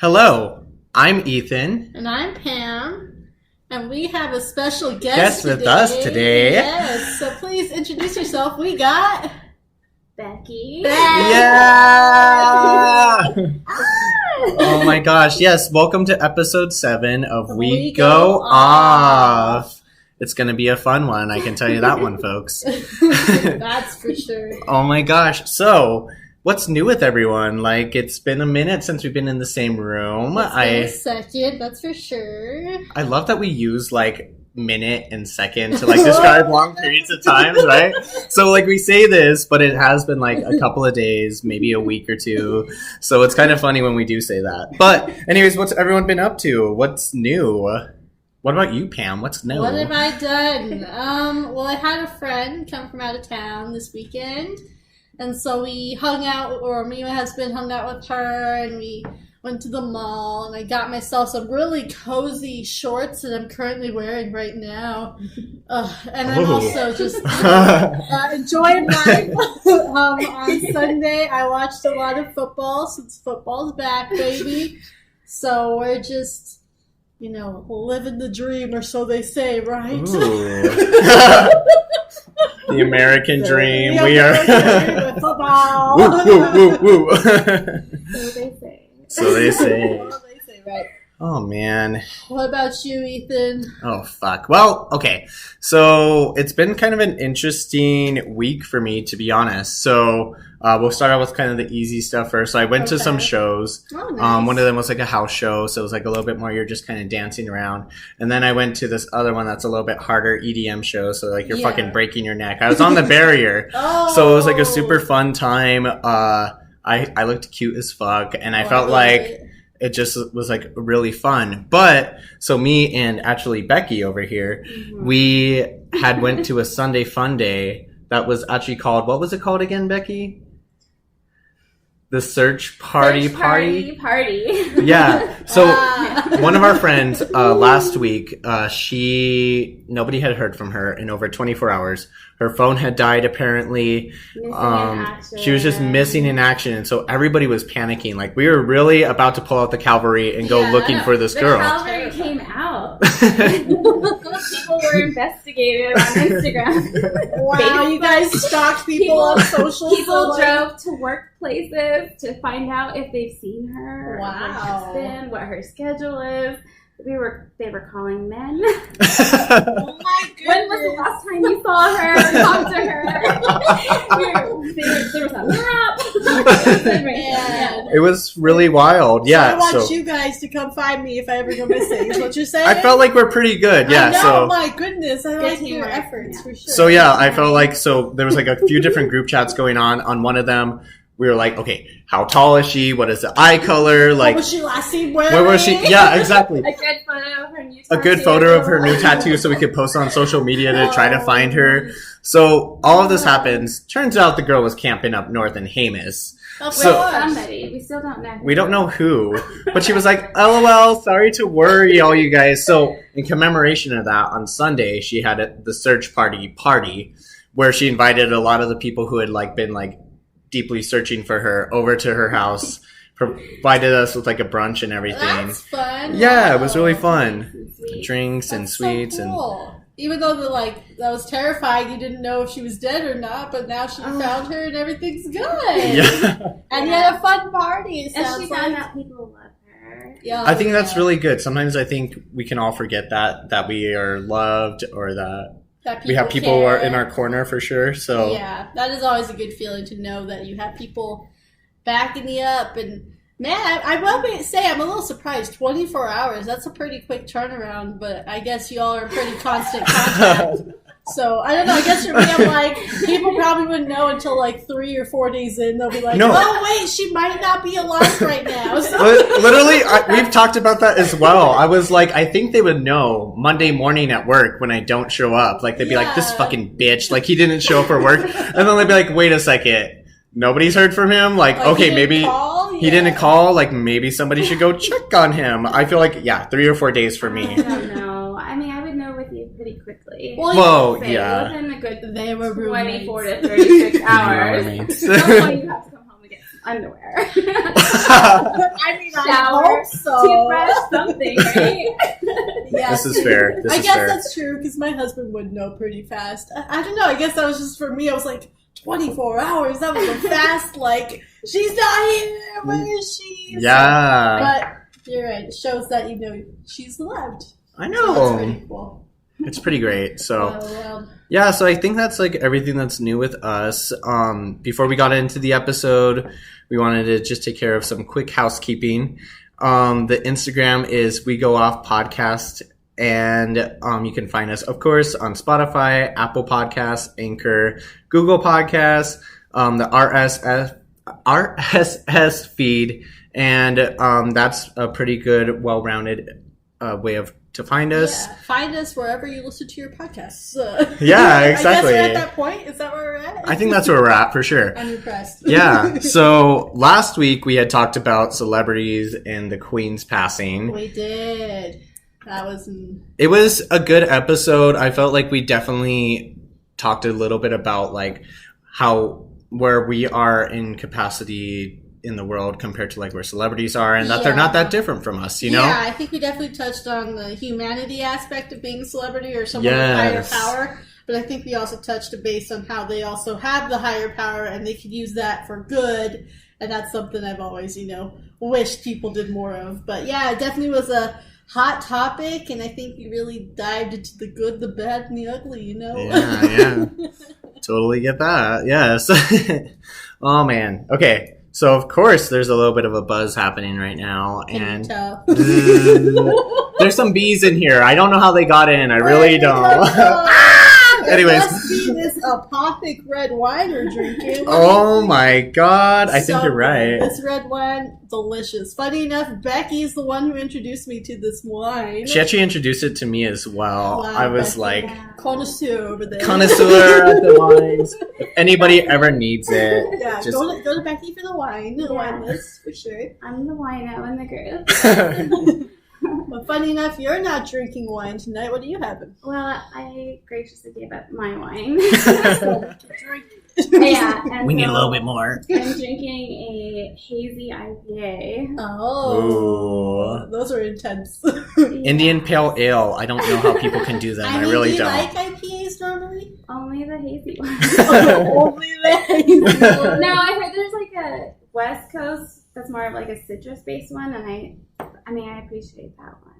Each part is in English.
Hello, I'm Ethan. And I'm Pam. And we have a special guest with us today. Yes, so please introduce yourself. We got... Becky. Yeah! Oh my gosh, yes. Welcome to episode 7 of We Go Off. It's going to be a fun one. I can tell you that one, folks. That's for sure. Oh my gosh. So, what's new with everyone? Like, it's been a minute since we've been in the same room. It's been a second, that's for sure. I love that we use, like, minute and second to, like, describe long periods of times, right? So, like, we say this, but it has been, like, a couple of days, maybe a week or two. So, it's kind of funny when we do say that. But, anyways, what's everyone been up to? What's new? What about you, Pam? What's new? What have I done? Well, I had a friend come from out of town this weekend. And so we hung out, or me and my husband hung out with her, and we went to the mall, and I got myself some really cozy shorts that I'm currently wearing right now. And I'm also just enjoying life. On Sunday, I watched a lot of football, since football's back, baby. So we're just, living the dream, or so they say, right? The American dream. We are football. Woo, woo, woo, woo. So they say. So they say. Well, they say, right. Oh, man. What about you, Ethan? Oh, fuck. Well, okay. So it's been kind of an interesting week for me, to be honest. So we'll start out with kind of the easy stuff first. So I went to some shows. Oh, nice. One of them was like a house show. So it was like a little bit more, you're just kind of dancing around. And then I went to this other one that's a little bit harder, EDM show. So like you're fucking breaking your neck. I was on the barrier. So it was like a super fun time. I looked cute as fuck. And I felt like it just was like really fun. But so me and actually Becky over here, we had went to a Sunday fun day that was actually called, what was it called again, Becky? The Search Party. Yeah. So one of our friends last week, nobody had heard from her in over 24 hours. Her phone had died, apparently. She was just missing in action. And so everybody was panicking. Like, we were really about to pull out the cavalry and go looking for this girl. The cavalry came out. People were investigated on Instagram. Wow, you guys stalked people on social. People drove to workplaces to find out if they've seen her. Wow. Or her husband, what her schedule is. They were calling men. Oh my goodness. When was the last time you saw her or talked to her? There was a map. Man. It was really wild. Yeah. So I want you guys to come find me if I ever go missing. Is what you're saying? I felt like we're pretty good. Yeah. I know, so my goodness. I like your efforts for sure. So yeah, I felt like, so there was like a few different group chats going on. On one of them, we were like, okay, how tall is she? What is the eye color? Like, what was she last seen wearing? Where was she? Yeah, exactly. A good photo of her new tattoo. A good photo of her new tattoo so we could post on social media to try to find her. So all of this happens. Turns out the girl was camping up north in Hamas. Somebody. We still don't know. We don't know who. But she was like, LOL, sorry to worry all you guys. So in commemoration of that, on Sunday, she had the search party where she invited a lot of the people who had like been like deeply searching for her over to her house, provided us with like a brunch and everything. That's fun. Yeah, it was really fun. Drinks That's and sweets so cool. And even though that was terrifying, you didn't know if she was dead or not, but now she found her and everything's good. Yeah. And you had a fun party. And she found out people love her. Yeah, I think that's really good. Sometimes I think we can all forget that we are loved, or that we have people who are in our corner for sure. So yeah, that is always a good feeling to know that you have people backing you up. And man, I will say I'm a little surprised. 24 hours, that's a pretty quick turnaround, but I guess you all are in pretty constant contact. So I don't know, I guess for me I'm like, people probably wouldn't know until like 3 or 4 days in. They'll be like, oh wait, she might not be alive right now. So literally, we've talked about that as well. I was like, I think they would know Monday morning at work when I don't show up. Like, they'd be like, this fucking bitch, like, he didn't show up for work. And then they'd be like, wait a second, nobody's heard from him? Like okay, maybe he didn't call. Like, maybe somebody should go check on him. I feel like, 3 or 4 days for me. I don't know. I mean, I would know with you pretty quickly. Well, yeah. Within a good they were 24 to 36 hours. Roommates. That's why you have to come home and get some underwear. I mean, Shower, I hope so. Toothbrush, something, right? Yeah, This is fair. I guess that's true because my husband would know pretty fast. I don't know. I guess that was just for me. I was like, 24 hours. That was a fast. Like, she's not here. Where is she? Yeah. But you're right. It shows that she's loved. I So know. that's pretty cool. It's pretty great. So So, yeah, so I think that's like everything that's new with us. Before we got into the episode, we wanted to just take care of some quick housekeeping. The Instagram is We Go Off Podcast, and you can find us, of course, on Spotify, Apple Podcasts, Anchor, Google Podcasts, the RSS feed, and that's a pretty good, well-rounded way to find us. yeah, find us wherever you listen to your podcasts. Yeah, exactly. I guess we're at that point. Is that where we're at? I think that's where we're at for sure. I'm impressed. Yeah. So last week we had talked about celebrities and the Queen's passing. We did. That was. It was a good episode. I felt like we definitely talked a little bit about like where we are in capacity in the world compared to like where celebrities are, and that they're not that different from us, you know? Yeah, I think we definitely touched on the humanity aspect of being a celebrity or someone with higher power. But I think we also touched a base on how they also have the higher power and they could use that for good. And that's something I've always, wished people did more of. But yeah, it definitely was a hot topic, and I think we really dived into the good, the bad, and the ugly, Yeah. Totally get that. Yes. Oh, man. Okay. So, of course, there's a little bit of a buzz happening right now. Can you tell? There's some bees in here. I don't know how they got in. I really don't. Anyways. It must be this apothic red wine we're drinking. Oh my god. I think you're right. This red wine, delicious. Funny enough, Becky's the one who introduced me to this wine. She actually introduced it to me as well. Wow, I was Becky. like... Connoisseur over there. Connoisseur at the wines. If anybody ever needs it. Yeah, just... go to Becky for the wine. The wine list, for sure. I'm the wino in the group. But funny enough, you're not drinking wine tonight. What are you having? Well, I graciously gave up my wine. Drink. Yeah, and we need a little bit more. I'm drinking a hazy IPA. Oh, Ooh. those are intense. Indian Pale Ale. I don't know how people can do them. I really do you don't. like IPAs normally? Only the hazy one. Only the hazy one. No, I heard there's like a West Coast that's more of like a citrus-based one, and I appreciate that one.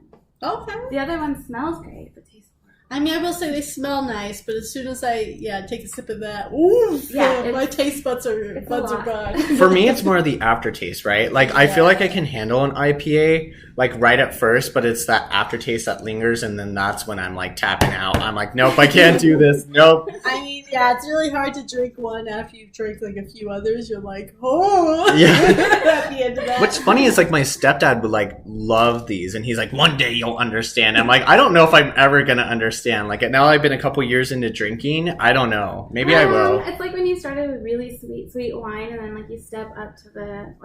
Okay. The other one smells great, but tastes horrible. I will say they smell nice, but as soon as I take a sip of that, oof, my taste buds are gone. For me, it's more the aftertaste, right? Like, I feel like I can handle an IPA, like, right at first, but it's that aftertaste that lingers, and then that's when I'm, like, tapping out. I'm like, nope, I can't do this. Nope. I mean, it's really hard to drink one after you've drank, like, a few others. You're like, oh. Yeah. At the end of that. What's funny is, like, my stepdad would, like, love these, and he's like, one day you'll understand. I'm like, I don't know if I'm ever going to understand. Like, now I've been a couple years into drinking. I don't know. Maybe I will. It's like when you started with really sweet wine, and then, like, you step up to the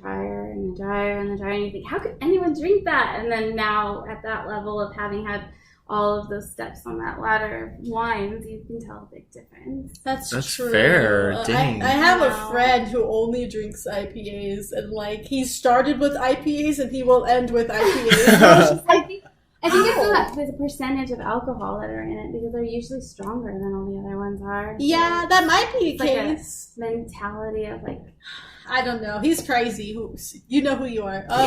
drier and the drier and the drier, and you think, how could anyone drink that? And then now, at that level of having had all of those steps on that ladder of wines, you can tell a big difference. That's true. Fair. Dang. I have a friend who only drinks IPAs, and like he started with IPAs and he will end with IPAs. I think it's the percentage of alcohol that are in it, because they're usually stronger than all the other ones are. Yeah, so that might be the like case. a mentality of like, I don't know. He's crazy. You know who you are. But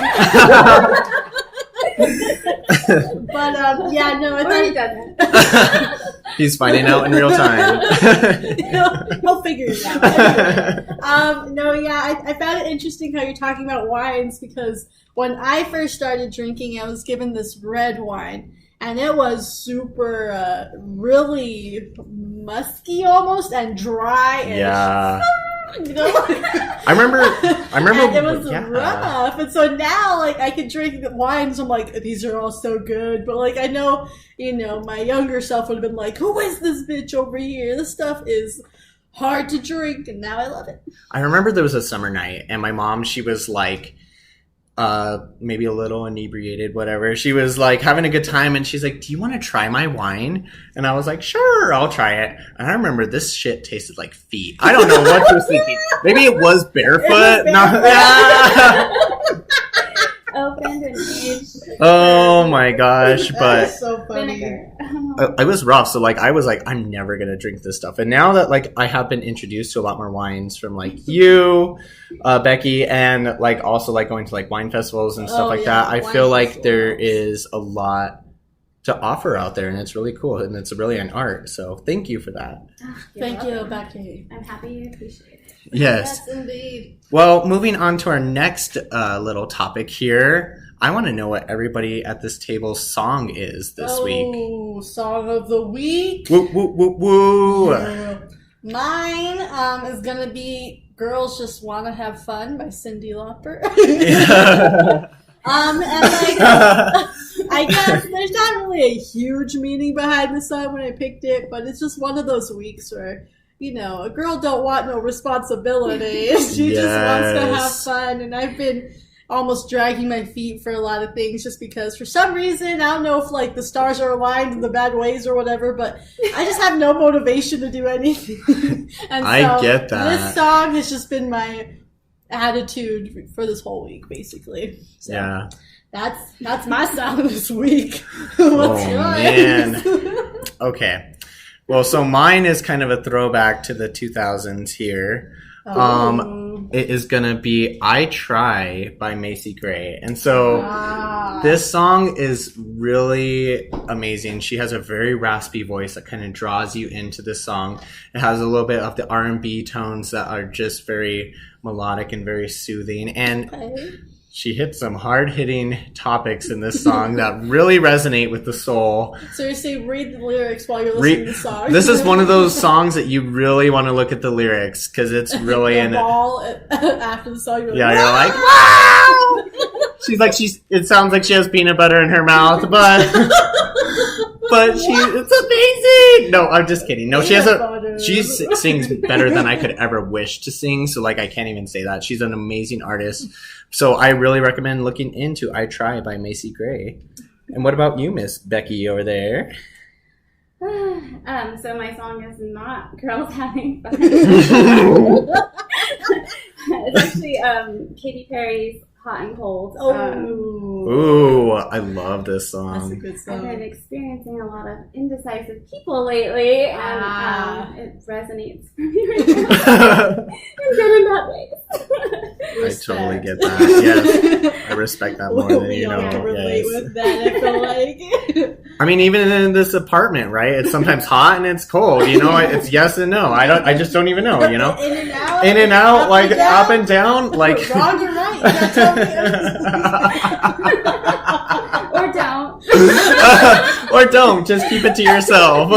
I or he thought doesn't. He's finding out in real time. he'll figure it out. Anyway. I found it interesting how you're talking about wines, because when I first started drinking, I was given this red wine, and it was super, really musky almost and dry. And Yeah. you know? I remember. And it was rough, and so now, like, I can drink the wines. I'm like, these are all so good, but like, I know, my younger self would have been like, who is this bitch over here? This stuff is hard to drink, and now I love it. I remember there was a summer night, and my mom, she was like, maybe a little inebriated, whatever. She was like having a good time, and she's like, "Do you want to try my wine?" And I was like, "Sure, I'll try it." And I remember this shit tasted like feet. I don't know what she was thinking. Maybe it was barefoot. Opened and aged. Oh my gosh! But so funny. I was rough, so like I was like, I'm never gonna drink this stuff. And now that like I have been introduced to a lot more wines from like you, Becky, and like also like going to like wine festivals and stuff like that, I feel like there is a lot to offer out there, and it's really cool, and it's really an art. So thank you for that. Thank you, Becky. I'm happy you appreciate it. Yes, indeed. Well, moving on to our next little topic here. I want to know what everybody at this table's song is this week. Oh, song of the week. Woo, woo, woo, woo. Mine is going to be Girls Just Want to Have Fun by Cyndi Lauper. And like, I guess there's not really a huge meaning behind the song when I picked it, but it's just one of those weeks where, you know, a girl don't want no responsibility. She just wants to have fun. And I've been almost dragging my feet for a lot of things just because for some reason, I don't know if like the stars are aligned in the bad ways or whatever, but I just have no motivation to do anything. And so I get that. This song has just been my attitude for this whole week, basically. So yeah. That's my song this week. What's yours? Man. Okay. Well, so mine is kind of a throwback to the 2000s here. It is going to be I Try by Macy Gray. And so this song is really amazing. She has a very raspy voice that kind of draws you into this song. It has a little bit of the R&B tones that are just very melodic and very soothing. And she hits some hard-hitting topics in this song that really resonate with the soul. Seriously, read the lyrics while you're listening to the song. This is one of those songs that you really want to look at the lyrics because it's really in it. After the song, you're like, you're like, wow! She's like, it sounds like she has peanut butter in her mouth, but it's amazing. No, I'm just kidding. No, she sings better than I could ever wish to sing. So like, I can't even say that. She's an amazing artist. So I really recommend looking into I Try by Macy Gray. And what about you, Miss Becky over there? So my song is not Girls Having Fun. It's actually Katy Perry's Hot and Cold. Ooh, I love this song. That's a good song. I've been experiencing a lot of indecisive people lately, and it resonates for me right now. In good and bad ways. I totally get that. Yes, I respect that more than you know. We all can relate with that, I feel like. I mean, even in this apartment, right? It's sometimes hot and it's cold. You know, it's yes and no. I just don't even know. You know, in and out, like up and down, like wrong or right. You gotta tell me. Or don't. Or don't. Just keep it to yourself.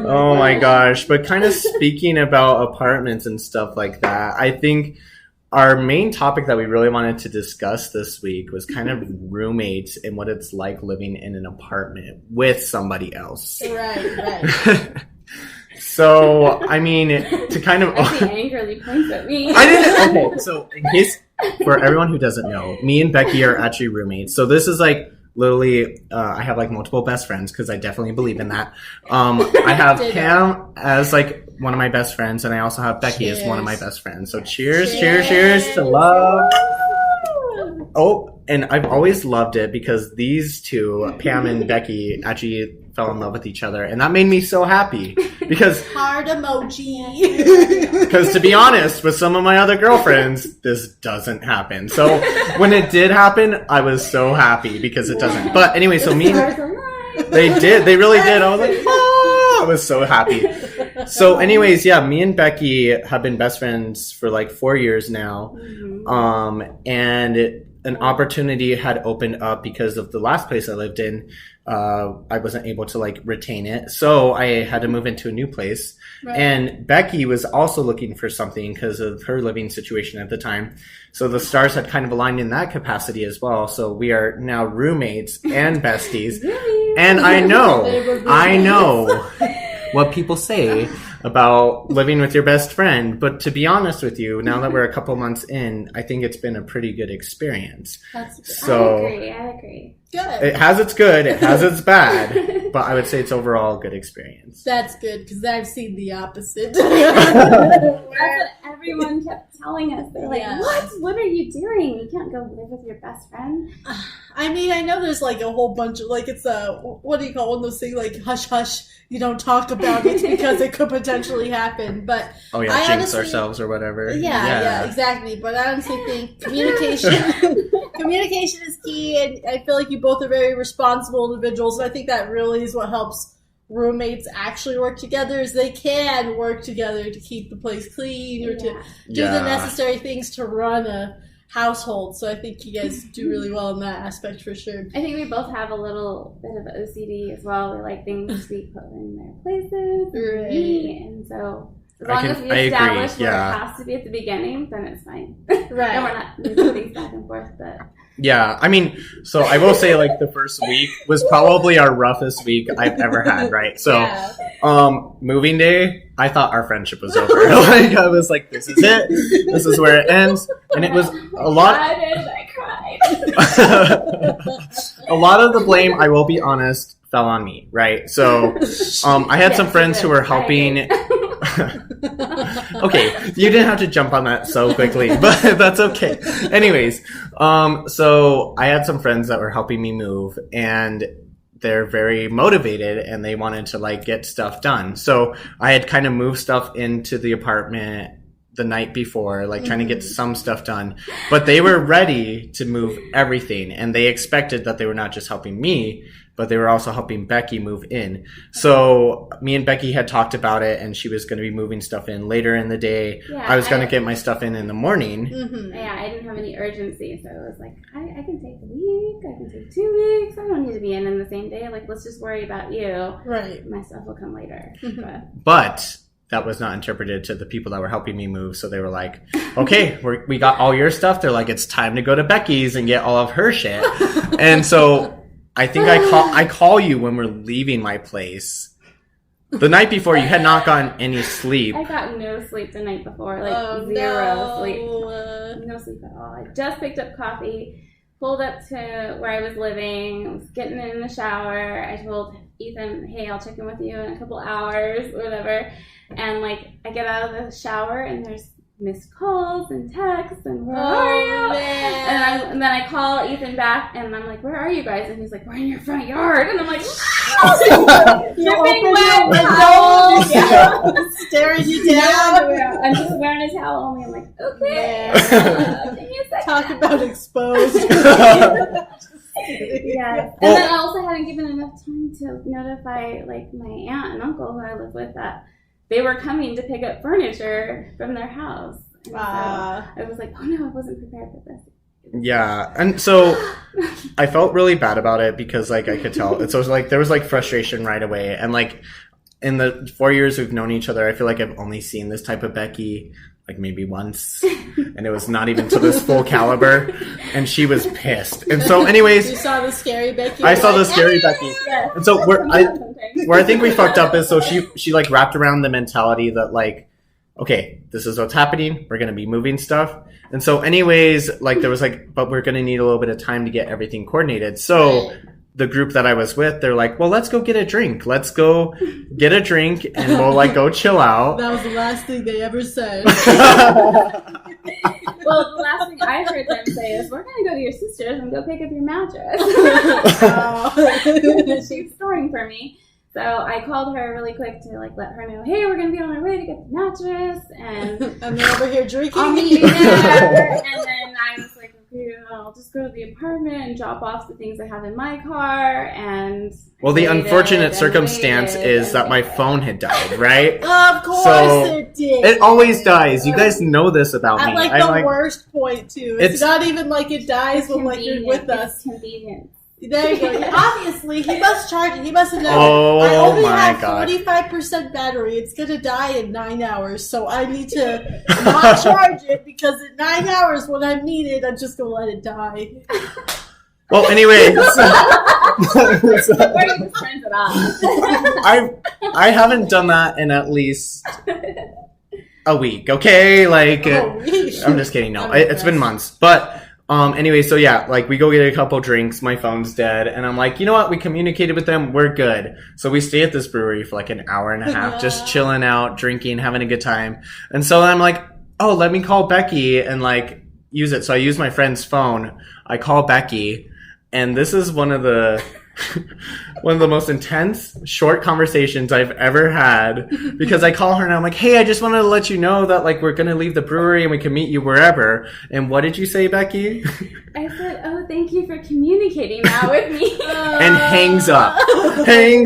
Oh my gosh. But kind of speaking about apartments and stuff like that, I think our main topic that we really wanted to discuss this week was kind of roommates and what it's like living in an apartment with somebody else. Right. So, I mean, to kind of... She angrily points at me. Okay, so in case, for everyone who doesn't know, me and Becky are actually roommates. So this is like, literally, I have like multiple best friends because I definitely believe in that. I have Pam as like one of my best friends, and I also have Becky as one of my best friends. So cheers to love. Oh, and I've always loved it because these two, Pam and Becky, actually fell in love with each other, and that made me so happy because heart emoji. Because to be honest, with some of my other girlfriends, this doesn't happen. So when it did happen, I was so happy because it doesn't. But anyway, so me, they really did. I was like, oh, I was so happy. So anyways, yeah, me and Becky have been best friends for like 4 years now. And an opportunity had opened up because of the last place I lived in. I wasn't able to like retain it. So I had to move into a new place. Right. And Becky was also looking for something because of her living situation at the time. So the stars had kind of aligned in that capacity as well. So we are now roommates and besties. And I know what people say about living with your best friend. But to be honest with you, now that we're a couple months in, I think it's been a pretty good experience. That's good. So I agree. Good. It has its good, it has its bad, but I would say it's overall a good experience. That's good, because I've seen the opposite. That's what everyone kept telling us. They're like, Yeah. What are you doing? You can't go live with your best friend. I mean, I know there's like a whole bunch of, like, it's a, what do you call one of those things, like, hush hush, you don't talk about it because it could potentially happen, but Oh yeah, I jinx honestly, ourselves or whatever. yeah, exactly, but I honestly think communication is key, and I feel like you both are very responsible individuals, and I think that really is what helps roommates actually work together, is they can work together to keep the place clean or to do the necessary things to run a household. So I think you guys do really well in that aspect for sure. I think we both have a little bit of OCD as well. We like things to be put in their places and neat, and so as long as we establish where it has to be at the beginning, then it's fine. Right. And we're not moving things back and forth, but Yeah, I mean, so I will say, like, the first week was probably our roughest week I've ever had, right? So, moving day, I thought our friendship was over. Like, I was like, this is it. This is where it ends. And it was a lot. I cried. A lot of the blame, I will be honest, fell on me, right? So, I had some friends who were helping. Okay, you didn't have to jump on that so quickly, but that's okay. Anyways, so I had some friends that were helping me move, and they're very motivated, and they wanted to like get stuff done. So I had kind of moved stuff into the apartment the night before, like trying to get some stuff done, but they were ready to move everything, and they expected that they were not just helping me, but they were also helping Becky move in. So me and Becky had talked about it, and she was going to be moving stuff in later in the day. Yeah, I was going to get my stuff in the morning. Mm-hmm. Yeah, I didn't have any urgency, so it was like, I can take a week, I can take 2 weeks. I don't need to be in the same day. Like, let's just worry about you. Right. My stuff will come later. But that was not interpreted to the people that were helping me move. So they were like, okay, we got all your stuff. They're like, it's time to go to Becky's and get all of her shit. And so I think I call you when we're leaving my place. The night before, you had not gotten any sleep. I got no sleep the night before, like zero sleep. No sleep at all. I just picked up coffee, pulled up to where I was living, was getting in the shower. I told Ethan, hey, I'll check in with you in a couple hours, whatever. And like, I get out of the shower and there's missed calls and texts and where are you? And then I call Ethan back and I'm like, where are you guys? And he's like, we're in your front yard. And I'm like, dripping wet towels, staring you down. I'm just wearing a towel only. I'm like, okay. Talk about exposed. Yes. And then I also hadn't given enough time to notify like my aunt and uncle who I live with that they were coming to pick up furniture from their house. And so I was like, oh no, I wasn't prepared for this. Yeah, and so I felt really bad about it because like I could tell. So it was like there was like frustration right away, and like in the 4 years we've known each other, I feel like I've only seen this type of Becky like maybe once, and it was not even to this full caliber, and she was pissed. And so anyways, you saw the scary Becky. I saw the scary Becky. And so where I think we fucked up is so she like wrapped around the mentality that like, okay, this is what's happening, we're gonna be moving stuff. And so anyways, like there was like, but we're gonna need a little bit of time to get everything coordinated. So the group that I was with, they're like, well, let's go get a drink. Let's go get a drink and we'll like go chill out. That was the last thing they ever said. Well, the last thing I heard them say is, we're going to go to your sister's and go pick up your mattress. She's storing for me. So I called her really quick to like let her know, hey, we're going to be on our way to get the mattress. And they're over here drinking. I'll meet you there. And then I was like, okay, I'll just go to the apartment and drop off the things I have in my car. And well, the unfortunate circumstance is that my phone had died, right? Of course it did. It always dies. You guys know this about me. At like the worst point too. It's not even like it dies when like you're with us. It's convenient. There you go. Obviously, he must charge it. He must have known. Oh, I only my have God. 45% battery. It's going to die in 9 hours. So I need to not charge it because in 9 hours when I'm needed, I'm just going to let it die. Well, anyways. Or you just print it off. I haven't done that in at least a week. Okay, like I'm just kidding. No, it's been months. But anyway, so yeah, like we go get a couple drinks. My phone's dead, and I'm like, you know what? We communicated with them. We're good. So we stay at this brewery for like an hour and a half, just chilling out, drinking, having a good time. And so I'm like, oh, let me call Becky and like use it. So I use my friend's phone. I call Becky, and this is one of the most intense short conversations I've ever had, because I call her and I'm like, hey, I just wanted to let you know that like we're gonna leave the brewery and we can meet you wherever. And what did you say, Becky? I said, oh, thank you for communicating that with me. And hangs up. I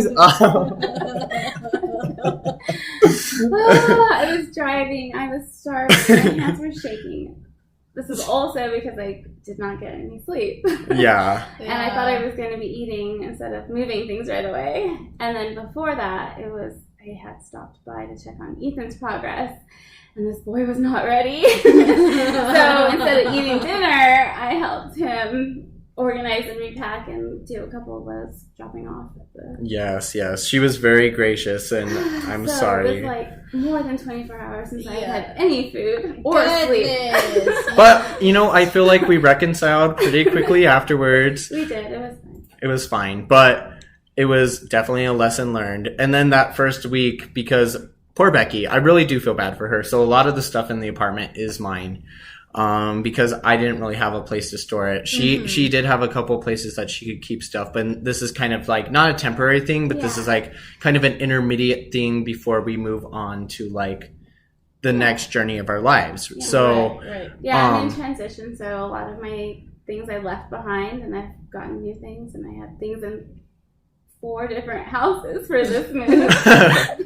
was driving, I was starving, my hands were shaking. This is also because I did not get any sleep. Yeah. And I thought I was going to be eating instead of moving things right away. And then before that, I had stopped by to check on Ethan's progress. And this boy was not ready. So instead of eating dinner, I helped him organize and repack and do a couple of those dropping off at the... Yes. She was very gracious, and I'm sorry. It was like more than 24 hours since I had any food or sleep. But, you know, I feel like we reconciled pretty quickly afterwards. We did. It was fine. It was fine, but it was definitely a lesson learned. And then that first week, because poor Becky, I really do feel bad for her. So a lot of the stuff in the apartment is mine. Because I didn't really have a place to store it. She did have a couple places that she could keep stuff, but this is kind of like not a temporary thing, but this is like kind of an intermediate thing before we move on to like the next journey of our lives. Yeah, so right. Yeah, I'm in transition, so a lot of my things I left behind, and I've gotten new things, and I had things in 4 different houses for this move.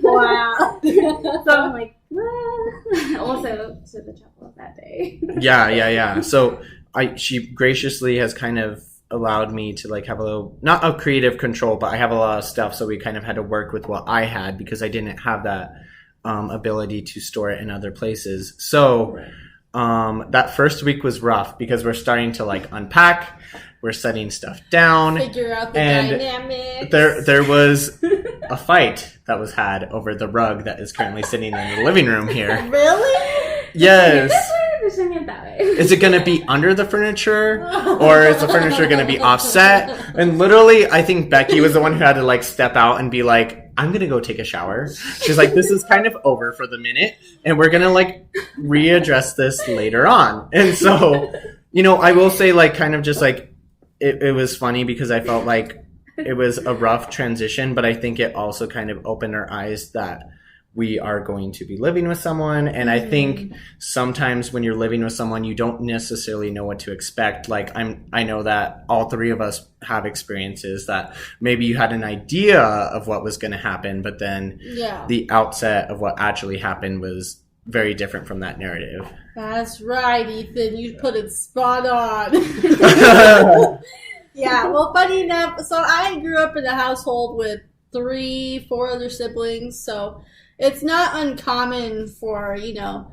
Wow. So I'm like, also to the chapel that day. Yeah. So she graciously has kind of allowed me to like have a little, not a creative control, but I have a lot of stuff. So we kind of had to work with what I had because I didn't have that ability to store it in other places. So that first week was rough because we're starting to like unpack. We're setting stuff down. Figure out the dynamics. There was a fight that was had over the rug that is currently sitting in the living room here. Really? Yes. That way. Is it going to be under the furniture, or is the furniture going to be offset? And literally, I think Becky was the one who had to like step out and be like, I'm going to go take a shower. She's like, this is kind of over for the minute, and we're going to like readdress this later on. And so, you know, I will say like kind of just like, it was funny because I felt like it was a rough transition, but I think it also kind of opened our eyes that we are going to be living with someone. And I think sometimes when you're living with someone, you don't necessarily know what to expect. Like I know that all 3 of us have experiences that maybe you had an idea of what was going to happen, but then the outset of what actually happened was very different from that narrative. That's right, Ethan. You put it spot on. Yeah, well, funny enough, so I grew up in a household with 3-4 other siblings, so it's not uncommon for, you know,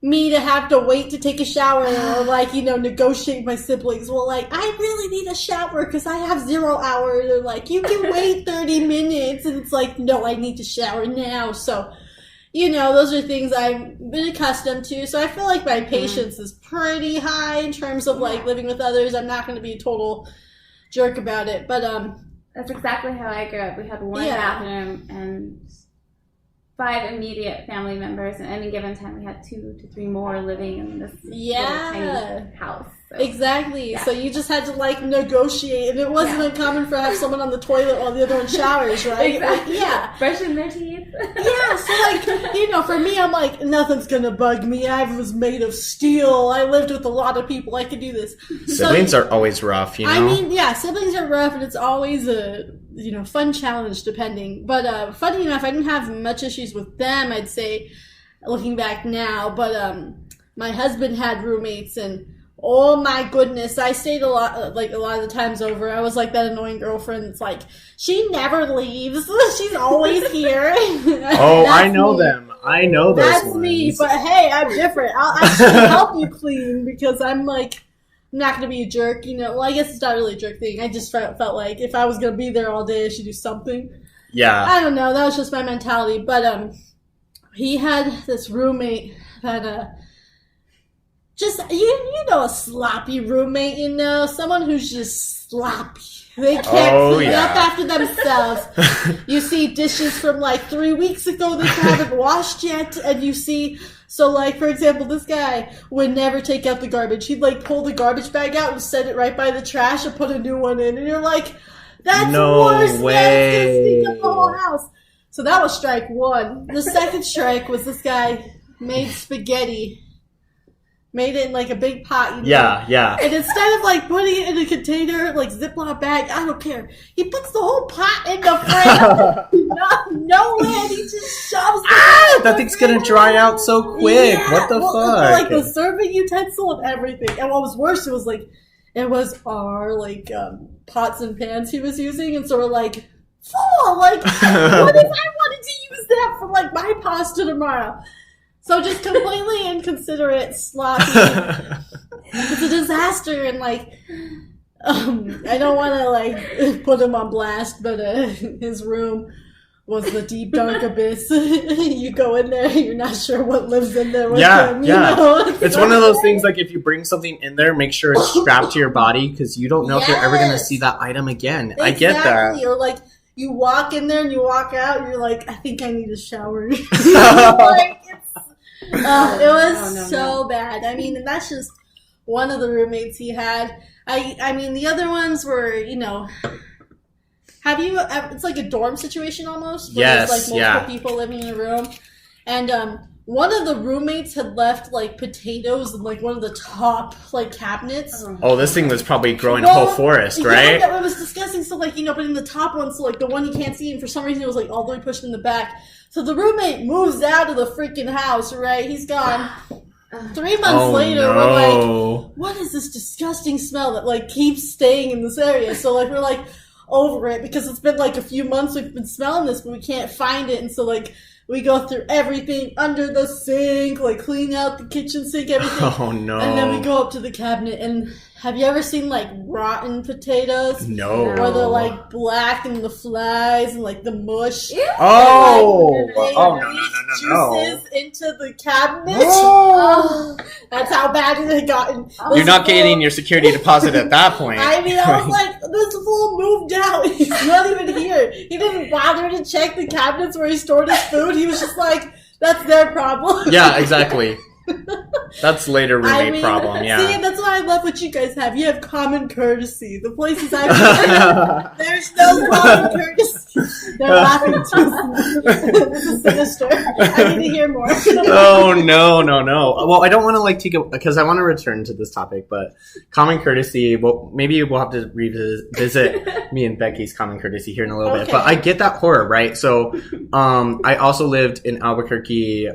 me to have to wait to take a shower or, like, you know, negotiate with my siblings. Well, like, I really need a shower because I have 0 hours. They're like, you can wait 30 minutes. And it's like, no, I need to shower now. So, you know, those are things I've been accustomed to. So I feel like my patience is pretty high in terms of, like, living with others. I'm not going to be a total jerk about it. But, that's exactly how I grew up. We had 1 bathroom and 5 immediate family members, and at any given time we had 2 to 3 more living in this little tiny house. So. Exactly. Yeah. So you just had to like negotiate, and it wasn't uncommon for have someone on the toilet while the other one showers, right? Exactly. Yeah. Brushing their teeth. Yeah. So like, you know, for me, I'm like, nothing's gonna bug me. I was made of steel. I lived with a lot of people. I could do this. Siblings are always rough, you know? I mean, yeah, siblings are rough, and it's always a, you know, fun challenge depending. But funny enough, I didn't have much issues with them, I'd say, looking back now. But my husband had roommates, and oh my goodness, I stayed a lot of the times over. I was like that annoying girlfriend that's like, she never leaves. She's always here. Oh, I know them. I know those That's ones. me, but hey, I'm different. I'll actually help you clean because I'm like not going to be a jerk, you know. Well, I guess it's not really a jerk thing. I just felt like if I was going to be there all day, I should do something. Yeah. I don't know. That was just my mentality. But he had this roommate that just, you know, a sloppy roommate, you know, someone who's just sloppy. They can't clean up after themselves. You see dishes from like 3 weeks ago that you haven't washed yet, and you see, so like, for example, this guy would never take out the garbage. He'd like pull the garbage bag out and set it right by the trash and put a new one in, and you're like, that's worse. Way. That's gonna sneak up the whole house. So that was strike one. The second strike was this guy made spaghetti. Made it in like a big pot. You know? Yeah. And instead of like putting it in a container, like Ziploc bag, I don't care. He puts the whole pot in the fridge. no lid. He just shoves it. That thing's gonna dry out so quick. Yeah. What the fuck? Like the serving utensil and everything. And what was worse, it was our like pots and pans he was using, and so we're like, full. Like, what if I wanted to use that for like my pasta tomorrow? So just completely inconsiderate, sloppy. It's a disaster, and like, I don't want to like put him on blast, but his room was the deep dark abyss. You go in there, you're not sure what lives in there with him. You know? It's one of those things like if you bring something in there, make sure it's strapped to your body because you don't know if you're ever going to see that item again. Exactly. I get that. Or like you walk in there and you walk out, and you're like, I think I need a shower. Like, it was so bad. I mean, and that's just one of the roommates he had. I mean, the other ones were, you know, have you, it's like a dorm situation almost. Where yes, there's like multiple people living in a room. And one of the roommates had left like potatoes in like one of the top like cabinets. Oh, this thing was probably growing a whole forest, right? Yeah, it was disgusting. So like, you know, but in the top one, so like the one you can't see, and for some reason it was like all the way pushed in the back. So the roommate moves out of the freaking house, right? He's gone. 3 months later, we're like, what is this disgusting smell that like keeps staying in this area? So like we're like over it because it's been like a few months we've been smelling this, but we can't find it, and so like we go through everything under the sink, like clean out the kitchen sink, everything. Oh no! And then we go up to the cabinet, and have you ever seen like rotten potatoes? No. Where they're like black and the flies and like the mush. Oh! Like, No. Juices into the cabinet. Oh, that's how bad it had gotten. You're not getting your security deposit at that point. I mean, I was like, this fool moved out. He's not even here. He didn't bother to check the cabinets where he stored his food. He was just like, that's their problem. Yeah, exactly. That's later roommate problem, yeah. See, that's why I love what you guys have. You have common courtesy. The places I've been, there's no common courtesy. They're laughing too. This is sinister. I need to hear more. Oh, no. Well, I don't want to like take it, because I want to return to this topic, but common courtesy, well, maybe we'll have to revisit me and Becky's common courtesy here in a little bit, but I get that horror, right? So, I also lived in Albuquerque.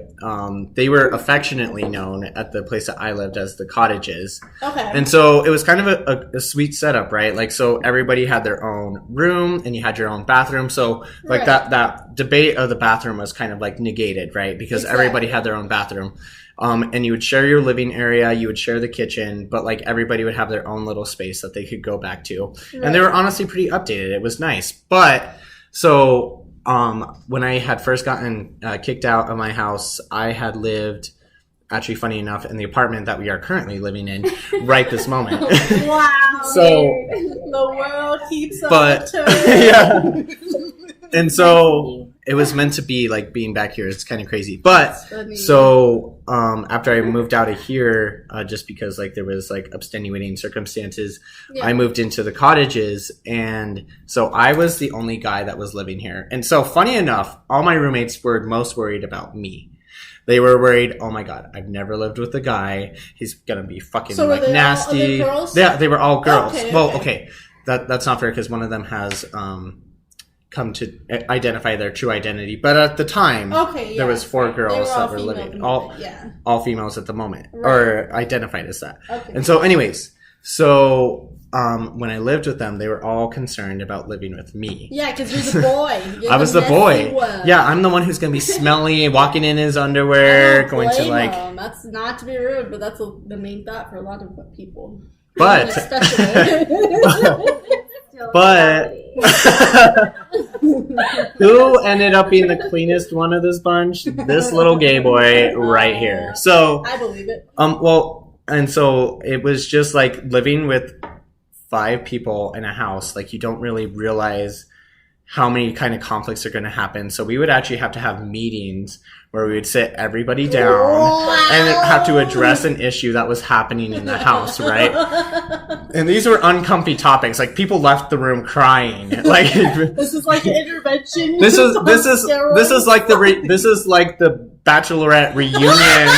They were affectionately known at the place that I lived as the cottages. Okay. And so it was kind of a sweet setup, right? Like, so everybody had their own room and you had your own bathroom. So like that debate of the bathroom was kind of like negated, right? Because everybody had their own bathroom. And you would share your living area, you would share the kitchen, but like everybody would have their own little space that they could go back to. Right. And they were honestly pretty updated. It was nice. But so when I had first gotten kicked out of my house, I had lived, actually funny enough, in the apartment that we are currently living in right this moment. Wow. So the world keeps on turning. Yeah. And so it was meant to be like being back here. It's kind of crazy. But so after I moved out of here, just because like there was like extenuating circumstances, I moved into the cottages. And so I was the only guy that was living here. And so funny enough, all my roommates were most worried about me. They were worried, oh my god, I've never lived with a guy. He's gonna be fucking like nasty. Yeah, they were all girls. Okay. That's not fair because one of them has come to identify their true identity. But at the time, there was 4 girls that were living, all females at the moment, or identified as that. Okay. And so anyways, when I lived with them, they were all concerned about living with me. Yeah, because you're the boy. I was the boy. One. Yeah, I'm the one who's going to be smelly, walking in his underwear, going to like... That's not to be rude, but that's the main thought for a lot of people. But but who ended up being the cleanest one of this bunch? This little gay boy right here. So I believe it. Well, and so it was just like living with 5 people in a house. Like, you don't really realize how many kind of conflicts are going to happen. So we would actually have to have meetings where we would sit everybody down and have to address an issue that was happening in the house, right? And these were uncomfy topics. Like, people left the room crying. Like, this is like an intervention. This is like the Bachelorette reunions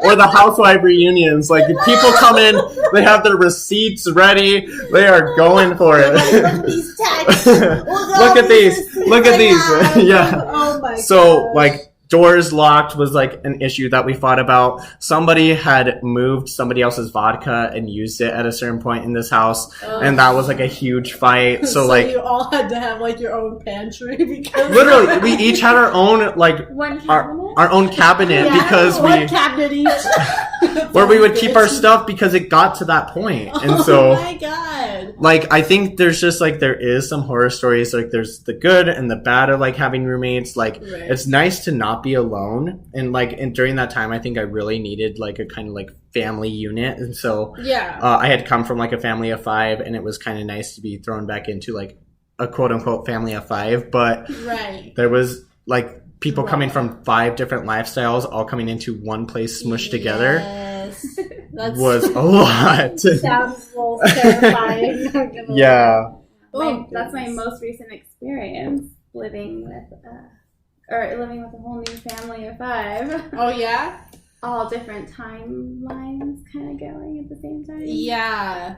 or the housewife reunions. Like, people come in, they have their receipts ready, they are going for it. Look at these. Yeah. Oh my So, like, doors locked was like an issue that we fought about. Somebody had moved somebody else's vodka and used it at a certain point in this house, and that was like a huge fight. So like, you all had to have like your own pantry because literally we each had our own like our own cabinet because one cabinet each. where we would keep our stuff because it got to that point. And so, oh my god. Like, I think there's just like there is some horror stories. Like, there's the good and the bad of like having roommates. Like, it's nice to not be alone. And like, and during that time, I think I really needed like a kind of like family unit. And so, I had come from like a family of 5, and it was kind of nice to be thrown back into like a quote unquote family of 5. But there was like people coming from 5 different lifestyles all coming into one place smushed together. That was a lot. Sounds a little terrifying. Yeah. That's my most recent experience living with a whole new family of 5. Oh yeah? All different timelines kind of going at the same time. Yeah.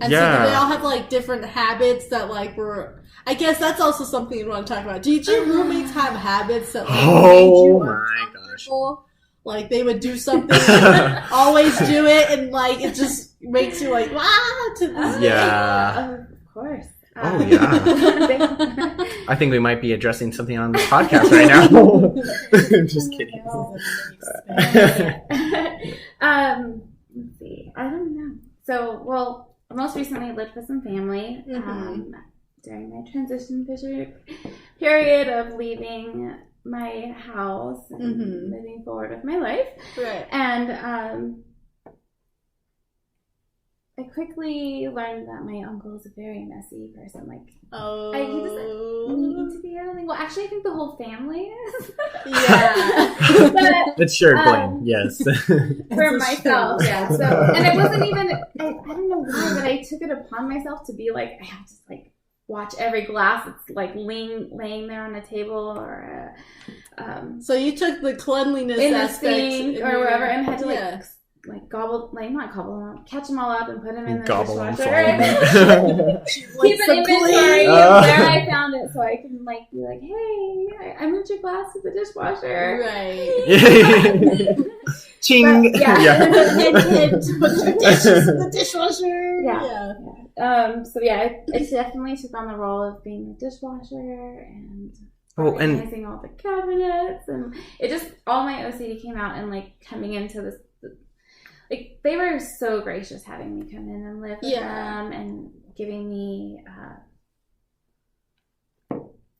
And so they all have like different habits that like were. I guess that's also something you want to talk about. Did your roommates have habits that like made you uncomfortable? Like they would do something, and always do it, and like it just makes you like to this day. Of course. Oh yeah. I think we might be addressing something on this podcast right now. Just kidding. Let's see. I don't know. So, well, most recently I lived with some family during my transition period of leaving my house and moving forward with my life. Right. And I quickly learned that my uncle is a very messy person. Like, he doesn't need to be everything. Well, actually, I think the whole family is. Yeah. But, it's shared blame, yes. For myself, yeah. So, and it wasn't even, I don't know why, but I took it upon myself to be like, I have to like watch every glass that's like laying there on a table or so you took the cleanliness in the aspect sink or wherever and had to catch them all up and put them in the dishwasher. Keep an inventory of where I found it so I can like be like, hey, I moved your glass to the dishwasher. Right. Ching. But, Hint, put your dishes in the dishwasher. Yeah. It definitely took on the role of being a dishwasher and organizing all the cabinets, and it just all my OCD came out and like coming into this. Like, they were so gracious having me come in and live with them and giving me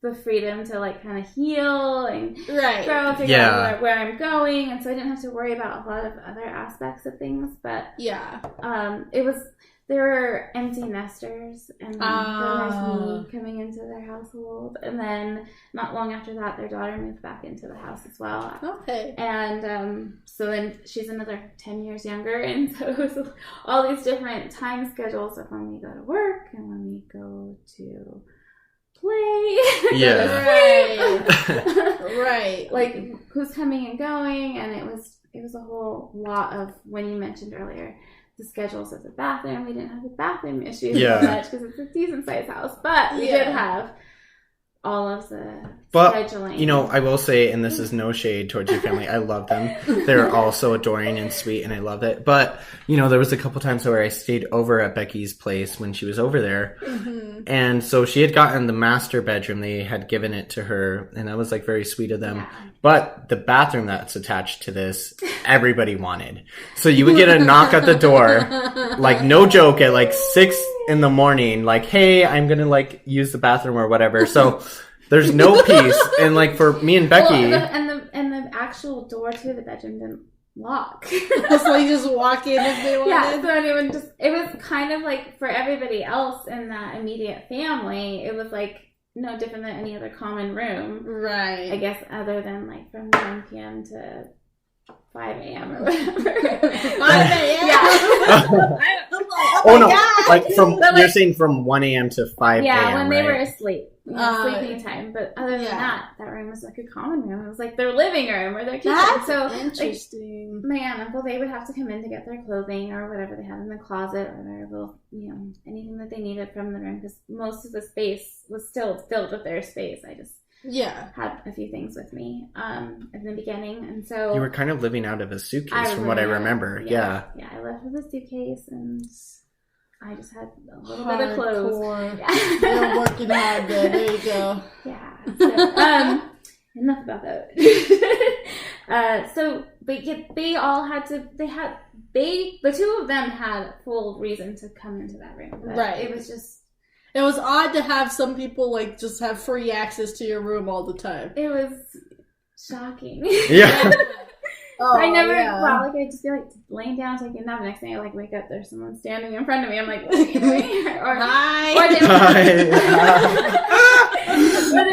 the freedom to, like, kind of heal and grow, figure out where I'm going. And so I didn't have to worry about a lot of other aspects of things. But, there were empty nesters, and then there was me coming into their household. And then not long after that, their daughter moved back into the house as well. Okay. And so then she's another 10 years younger. And so it was all these different time schedules of when we go to work and when we go to play. Right. Like, who's coming and going. And it was a whole lot of, when you mentioned earlier, the schedules of the bathroom. We didn't have the bathroom issues so much because it's a decent sized house, but we did have all of the But, scheduling. you know, I will say, and this is no shade towards your family, I love them. They're all so adoring and sweet, and I love it. But, you know, there was a couple times where I stayed over at Becky's place when she was over there. Mm-hmm. And so she had gotten the master bedroom. They had given it to her, and that was, like, very sweet of them. Yeah. But the bathroom that's attached to this, everybody wanted. So you would get a knock at the door, like, no joke, at, like, 6 in the morning, like, hey, I'm gonna, like, use the bathroom or whatever. So there's no peace. And, like, for me and Becky... Well, and the actual door to the bedroom didn't lock. So you just walk in if they wanted? Yeah, so anyone it was kind of like, for everybody else in that immediate family, it was like no different than any other common room. Right. I guess, other than, like, from 9 p.m. to 5 a.m. or whatever. 5 a.m.? Yeah. Oh, no. Like, you're saying from 1 a.m. to 5 a.m., yeah, when they right? were asleep. Sleeping time. But other than that room was like a common room. It was like their living room or their kitchen. That's so interesting. Like, my aunt and uncle, they would have to come in to get their clothing or whatever they had in the closet, or their little, you know, anything that they needed from the room, because most of the space was still filled with their space. I just had a few things with me in the beginning, and so you were kind of living out of a suitcase, from what I remember. Yeah, I left with a suitcase, and I just had a little bit of clothes. You're working hard there you go. Yeah. So, enough about that. So they all had to. The two of them had full reason to come into that room. Right. It was just. It was odd to have some people, like, just have free access to your room all the time. It was shocking. Yeah. I never, like, I'd just be, like, laying down, taking a nap. The next thing I, like, wake up, there's someone standing in front of me. I'm like, what are you doing here? Or, hi. Or they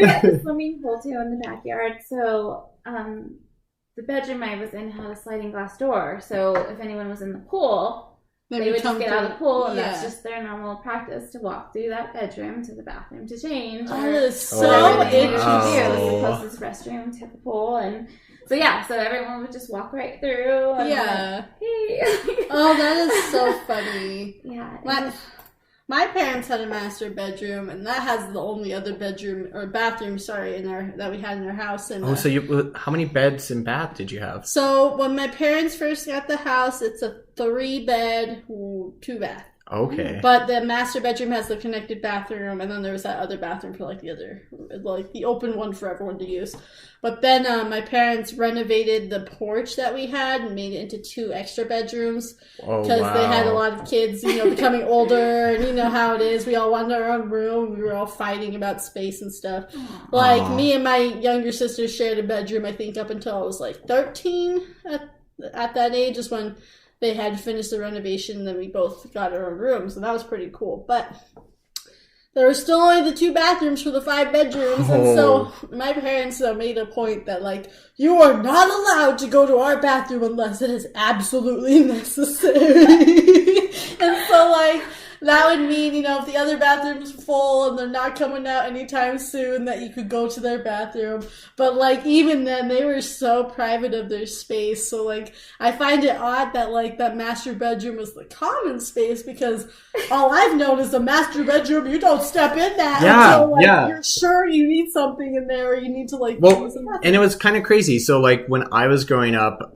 got the swimming pool, too, in the backyard. So, the bedroom I was in had a sliding glass door. So, if anyone was in the pool, they would just get out of the pool, and that's just their normal practice, to walk through that bedroom to the bathroom to change. That is so interesting. It was the closest restroom to the pool, and so everyone would just walk right through. And like, hey. Oh, that is so funny. Yeah. My parents had a master bedroom, and that has the only other bedroom or bathroom, that we had in our house. And so how many beds and bath did you have? So when my parents first got the house, it's a 3-bed, 2-bath. Okay. But the master bedroom has the connected bathroom, and then there was that other bathroom for, like, the open one for everyone to use. But then my parents renovated the porch that we had and made it into 2 extra bedrooms. Because they had a lot of kids, you know, becoming older, and you know how it is. We all wanted our own room. We were all fighting about space and stuff. Like, me and my younger sister shared a bedroom, I think, up until I was, like, 13 at that age, is when they had finished the renovation, and then we both got our own rooms, and that was pretty cool. But there were still only the 2 bathrooms for the 5 bedrooms, and so my parents made a point that, like, you are not allowed to go to our bathroom unless it is absolutely necessary. And so, like, that would mean, you know, if the other bathroom's full and they're not coming out anytime soon, that you could go to their bathroom. But, like, even then, they were so private of their space. So, like, I find it odd that, like, that master bedroom was the common space, because all I've known is the master bedroom, you don't step in that until, like, you're sure you need something in there, or you need to, like... and it was kind of crazy. So, like, when I was growing up,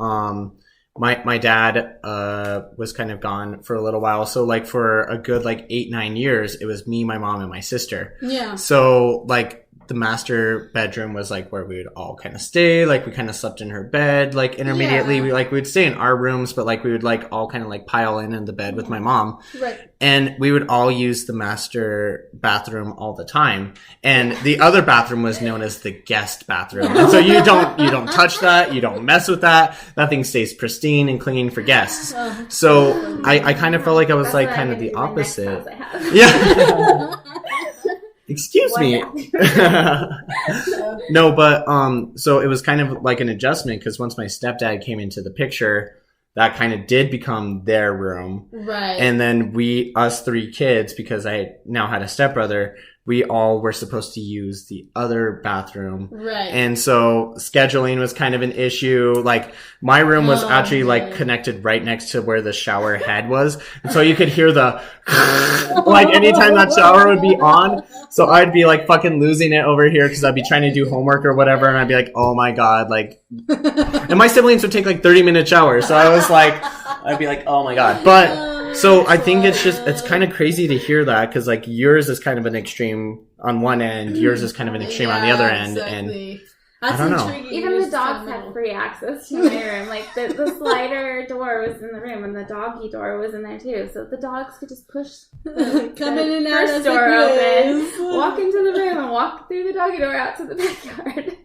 my dad was kind of gone for a little while, so, like, for a good, like, 8-9 years, it was me, my mom, and my sister. Yeah. So, like, the master bedroom was, like, where we would all kind of stay. Like, we kind of slept in her bed, like, intermediately. We would stay in our rooms, but, like, we would, like, all kind of, like, pile in the bed with my mom. Right. And we would all use the master bathroom all the time. And the other bathroom was known as the guest bathroom. And so you don't touch that. You don't mess with that. That thing stays pristine and clean for guests. So I kind of felt like I was, like, kind of the opposite. Yeah. Excuse me. No, but so it was kind of like an adjustment, because once my stepdad came into the picture, that kind of did become their room. Right. And then us 3 kids, because I now had a stepbrother, we all were supposed to use the other bathroom. Right. And so scheduling was kind of an issue. Like my room was actually like connected right next to where the shower head was. And so you could hear the like anytime that shower would be on. So I'd be like fucking losing it over here because I'd be trying to do homework or whatever. And I'd be like, oh my God, like, and my siblings would take like 30-minute showers. So I was like, I'd be like, oh my God. But so I think it's kind of crazy to hear that because like yours is kind of an extreme on one end, yours is kind of an extreme on the other end, and That's I don't know. intriguing. Even the dogs had free access to my room. Like the slider door was in the room, and the doggy door was in there too. So the dogs could just push come in and out first door open, walk into the room, and walk through the doggy door out to the backyard.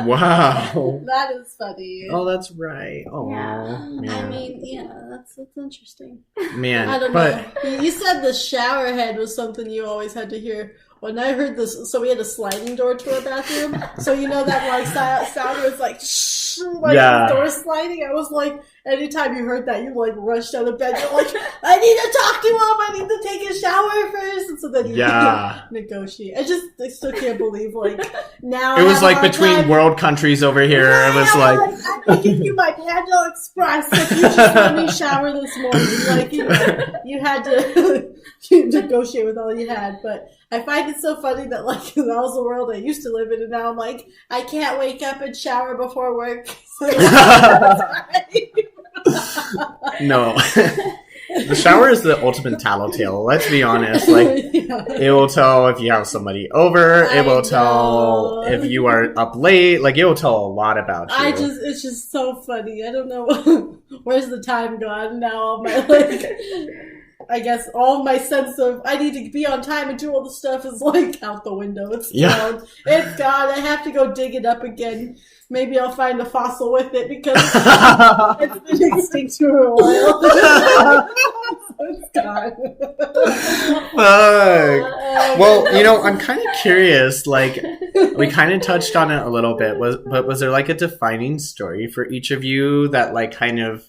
Wow, that is funny. Oh, that's right. Oh, yeah. I mean, yeah, that's interesting. Man, I don't know. You said the shower head was something you always had to hear. When I heard this, so we had a sliding door to our bathroom. So you know that like sound was like shh, like the door sliding. I was like, anytime you heard that, you like rushed out of bed. You're like, I need to talk to him. I need to take a shower first. And so then you negotiate. I still can't believe like now. It was like between world countries over here. It was like I can give you my Panda Express if you just let me shower this morning. Like you had to negotiate with all you had, but. I find it so funny that, like, that was the world I used to live in, and now I'm like, I can't wake up and shower before work. No. The shower is the ultimate tattletale. Let's be honest. Like, it will tell if you have somebody over. It will tell if you are up late. Like, it will tell a lot about you. It's just so funny. I don't know. Where's the time gone now? All my, like... I guess all my sense of I need to be on time and do all the stuff is like out the window. It's gone. It's gone. I have to go dig it up again. Maybe I'll find a fossil with it because it's been extinct for a while. So it's gone. Fuck. Well, you know, I'm kind of curious. Like, we kind of touched on it a little bit. Was there like a defining story for each of you that like kind of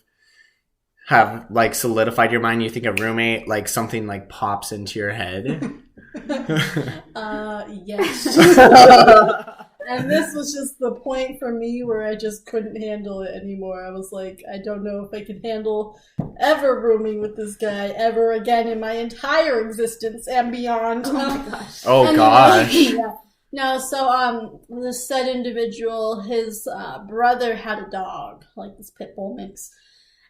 have like solidified your mind? You think a roommate, like something like pops into your head? Yes. And this was just the point for me where I just couldn't handle it anymore. I was like, I don't know if I could handle ever rooming with this guy ever again in my entire existence and beyond. Oh my gosh. Oh gosh. Yeah. No, so this said individual, his brother had a dog, like this pit bull mix.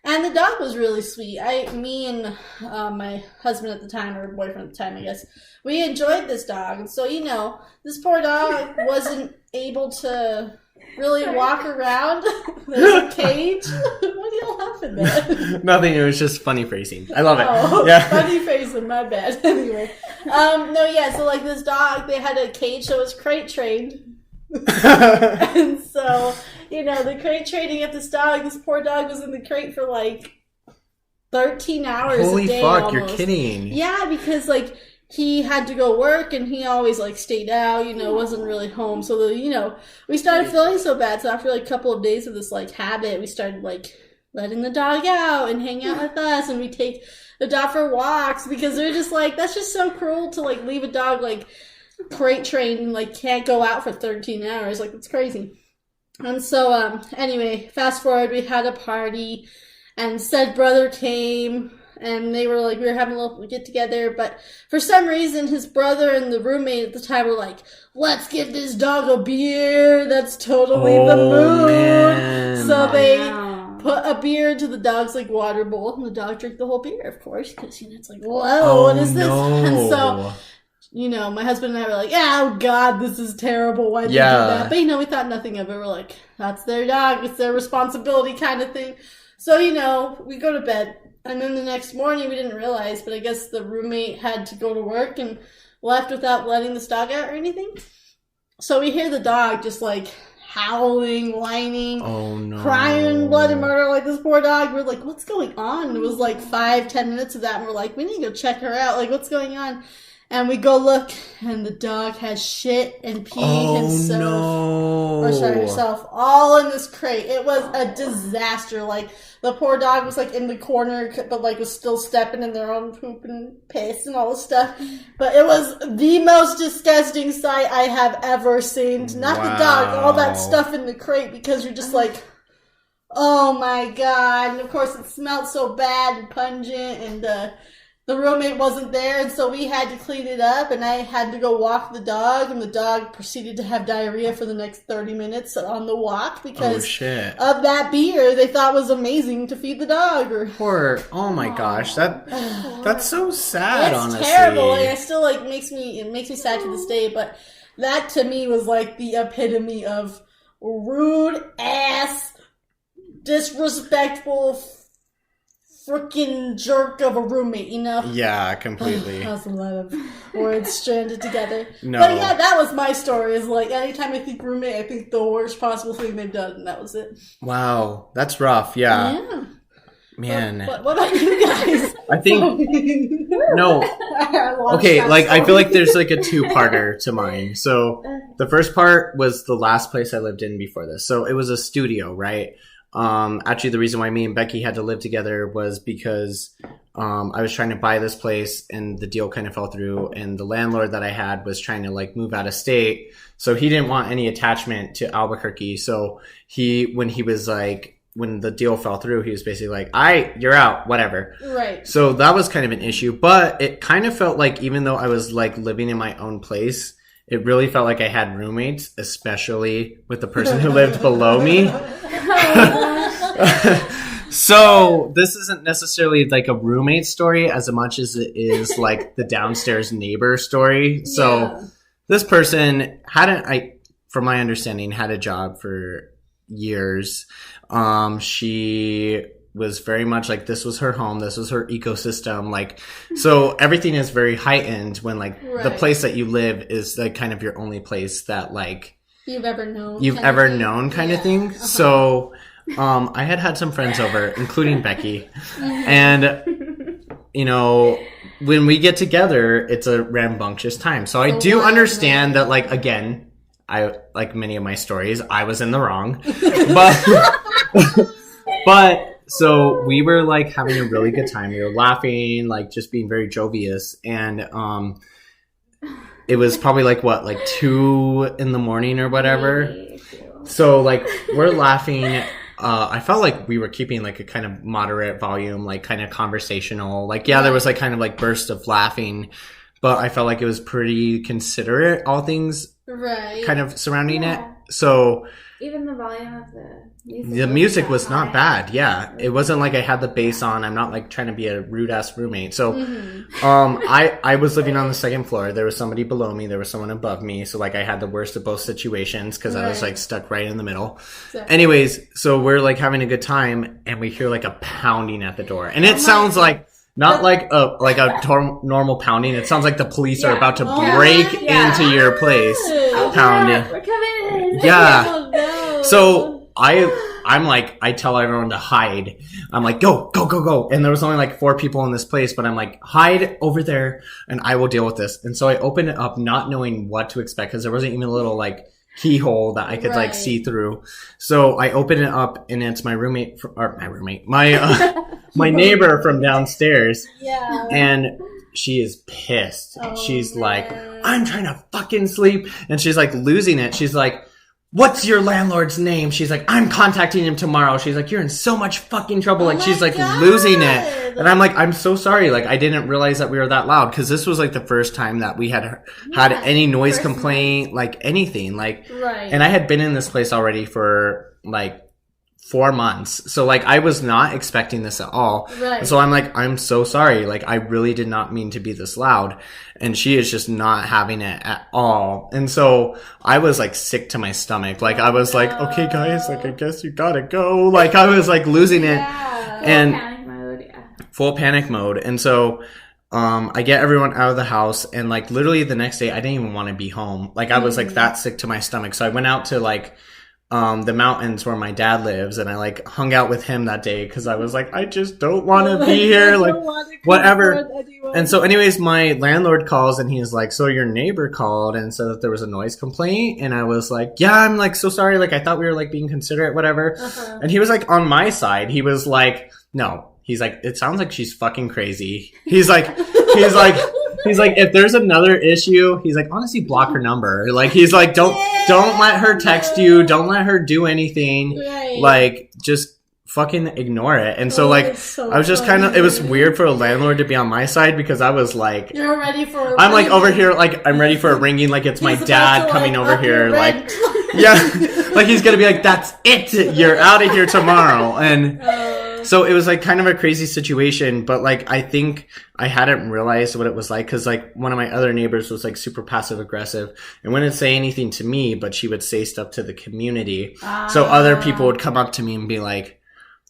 And the dog was really sweet. Me and my husband at the time, or boyfriend at the time, I guess, we enjoyed this dog. And so, you know, this poor dog wasn't able to really walk around. There's a cage. What are you laughing at? Nothing. It was just funny phrasing. I love it. Oh, yeah. Funny phrasing. My bad. Anyway. So like this dog, they had a cage that was crate trained. And so, you know, the crate training of this dog, this poor dog was in the crate for like 13 hours Holy a day. fuck, almost. You're kidding. Yeah, because like he had to go work and he always like stayed out, you know, wasn't really home. So, you know, we started feeling so bad. So after like a couple of days of this like habit, we started like letting the dog out and hang out with us, and we take the dog for walks because they're just like, that's just so cruel to like leave a dog like crate trained and like can't go out for 13 hours. Like, it's crazy. And so anyway, fast forward, we had a party and said brother came, and they were like, we were having a little get together, but for some reason his brother and the roommate at the time were like, let's give this dog a beer. That's totally the mood. Man. So they put a beer into the dog's like water bowl, and the dog drank the whole beer, of course, because, you know, it's like, whoa, what is this? No. And so, you know, my husband and I were like, oh God, this is terrible. Why did you do that? But, you know, we thought nothing of it. We're like, that's their dog. It's their responsibility kind of thing. So, you know, we go to bed. And then the next morning, we didn't realize, but I guess the roommate had to go to work and left without letting this dog out or anything. So we hear the dog just like howling, whining, crying, blood and murder, like this poor dog. We're like, what's going on? And it was like 5-10 minutes of that, and we're like, we need to go check her out. Like, what's going on? And we go look, and the dog has shit and peed herself all in this crate. It was a disaster. Like, the poor dog was, like, in the corner, but, like, was still stepping in their own poop and piss and all this stuff. But it was the most disgusting sight I have ever seen. Not the dog, all that stuff in the crate, because you're just like, oh my god. And, of course, it smelled so bad and pungent, and, the roommate wasn't there, and so we had to clean it up, and I had to go walk the dog, and the dog proceeded to have diarrhea for the next 30 minutes on the walk because of that beer they thought was amazing to feed the dog. Oh my gosh, that's so sad, honestly. It's terrible. Like, it still, like, makes me sad to this day, but that to me was like the epitome of rude ass, disrespectful, freaking jerk of a roommate, you know? Yeah, completely. That was a lot of words stranded together. No. But yeah, that was my story. Is like, anytime I think roommate, I think the worst possible thing they've done, and that was it. Wow, that's rough, yeah. Man. What about you guys? I think... No. Okay, like, I feel like there's, like, a two-parter to mine. So, the first part was the last place I lived in before this. So, it was a studio, right? Actually, the reason why me and Becky had to live together was because I was trying to buy this place and the deal kind of fell through, and the landlord that I had was trying to, like, move out of state, so he didn't want any attachment to Albuquerque. So when the deal fell through, he was basically like, you're out, whatever. Right. So that was kind of an issue, but it kind of felt like, even though I was, like, living in my own place, it really felt like I had roommates, especially with the person who lived below me. So this isn't necessarily like a roommate story as much as it is like the downstairs neighbor story. So this person from my understanding, had a job for years. She was very much like, this was her home, this was her ecosystem, like, so everything is very heightened when, like, the place that you live is, like, kind of your only place that, like, you've ever known kind of thing. So I had some friends over, including Becky, and you know, when we get together, it's a rambunctious time. So I do understand that, like, again, I, like many of my stories, I was in the wrong, but so we were, like, having a really good time. We were laughing, like, just being very jovious. And it was probably, like, 2 in the morning or whatever. So, like, we're laughing. I felt like we were keeping, like, a kind of moderate volume, like, kind of conversational. Like, yeah, there was, like, kind of, like, bursts of laughing. But I felt like it was pretty considerate, all things kind of surrounding it. So... Even the volume of the music. The music was not bad. Yeah, it wasn't like I had the bass on. I'm not, like, trying to be a rude ass roommate. So, I was living on the second floor. There was somebody below me. There was someone above me. So, like, I had the worst of both situations because I was, like, stuck right in the middle. Exactly. Anyways, so we're, like, having a good time, and we hear, like, a pounding at the door, and it sounds like. Not like a normal pounding. It sounds like the police are about to break into your place. Pounding. We're coming in. Yeah. Oh, no. So I'm like, I tell everyone to hide. I'm like, go. And there was only, like, 4 people in this place, but I'm like, hide over there and I will deal with this. And so I opened it up not knowing what to expect because there wasn't even a little, like, keyhole that I could like see through. So I open it up and it's my roommate, my neighbor from downstairs. Yeah. And she is pissed. She's like, I'm trying to fucking sleep. And she's like losing it. She's like, what's your landlord's name? She's like, I'm contacting him tomorrow. She's like, you're in so much fucking trouble. Like, she's like losing it. And I'm like, I'm so sorry. Like, I didn't realize that we were that loud. Cause this was like the first time that we had any noise complaint, like anything. Like, and I had been in this place already for like 4 months. So like, I was not expecting this at all. Right. So I'm like, I'm so sorry. Like, I really did not mean to be this loud. And she is just not having it at all. And so I was like sick to my stomach. Like, I was like, okay guys, like, I guess you gotta go. Like, I was like losing it. And panic mode, full panic mode. And so, I get everyone out of the house and like literally the next day I didn't even want to be home. Like, I was like that sick to my stomach. So I went out to like, the mountains where my dad lives, and I like hung out with him that day because I was like, I just don't want to be here, like whatever. And so anyways, my landlord calls and he's like, so your neighbor called and said that there was a noise complaint, and I was like, yeah, I'm like so sorry, like I thought we were like being considerate, whatever. And he was like on my side. He was like, no, he's like, it sounds like she's fucking crazy. He's like if there's another issue, he's like, honestly, block her number. Like, he's like, don't let her text you. Don't let her do anything. Right. Like, just fucking ignore it. And so, like, I was just kind of, it was weird for a landlord to be on my side because I was like, you're ready for I'm like over here, like, I'm ready for a ringing, like it's my dad coming over here. Like, yeah, like he's going to be like, that's it. You're out of here tomorrow. And so it was like kind of a crazy situation, but like I think I hadn't realized what it was like because like one of my other neighbors was like super passive aggressive and wouldn't say anything to me, but she would say stuff to the community. So other people would come up to me and be like,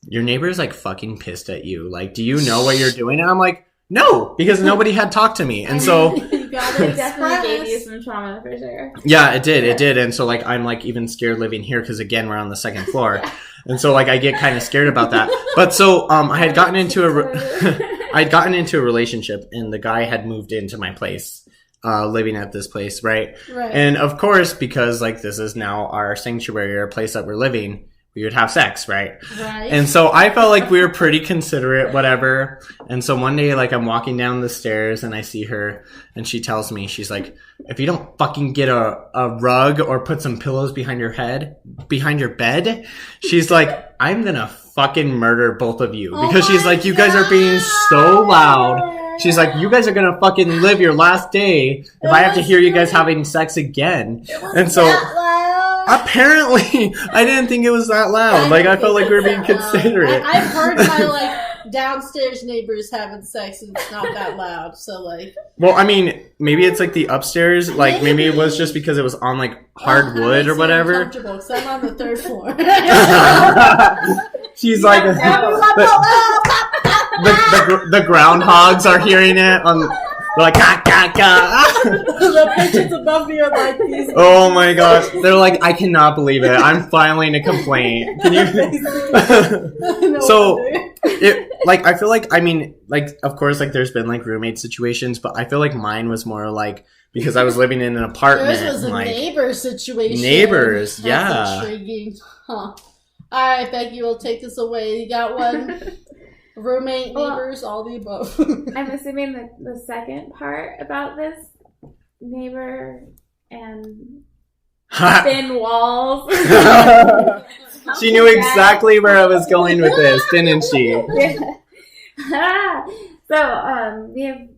your neighbor's like fucking pissed at you. Like, do you know what you're doing? And I'm like, no, because nobody had talked to me. And so it definitely gave you some trauma for sure. Yeah, it did. And so like I'm like even scared living here because again we're on the second floor. And so like I get kind of scared about that. But so I had gotten into a relationship, and the guy had moved into my place, living at this place, right? And of course, because like this is now our sanctuary, our place that we're living, we would have sex, right? And so I felt like we were pretty considerate, whatever. And so one day, like, I'm walking down the stairs and I see her, and she tells me, she's like, if you don't fucking get a rug or put some pillows behind your bed, she's like, I'm gonna fucking murder both of you. Because she's like, you guys are being so loud. She's like, you guys are gonna fucking live your last day if I have to hear you guys having sex again. And so apparently, I didn't think it was that loud. Like, I felt like we were being considerate. I've heard my, like, downstairs neighbors having sex, and it's not that loud, so, like... Well, I mean, maybe it's, like, the upstairs. Like, maybe it was just because it was on, like, hardwood or whatever. Because I'm on the third floor. She's like... the groundhogs are hearing it on... They're like, ka, ka, ka. The pigeons above me are like these. Oh my gosh. They're like, I cannot believe it. I'm filing a complaint. Can you? So, like, I feel like, I mean, like, of course, like, there's been, like, roommate situations, but I feel like mine was more, like, because I was living in an apartment. Yours was a like, neighbor situation. Neighbors, That's yeah. intriguing. Huh. Alright, Becky, we'll take this away. You got one? Roommate, neighbors, all the above. I'm assuming that the second part about this neighbor and thin walls. She knew exactly where I was going with this, didn't she? So, we have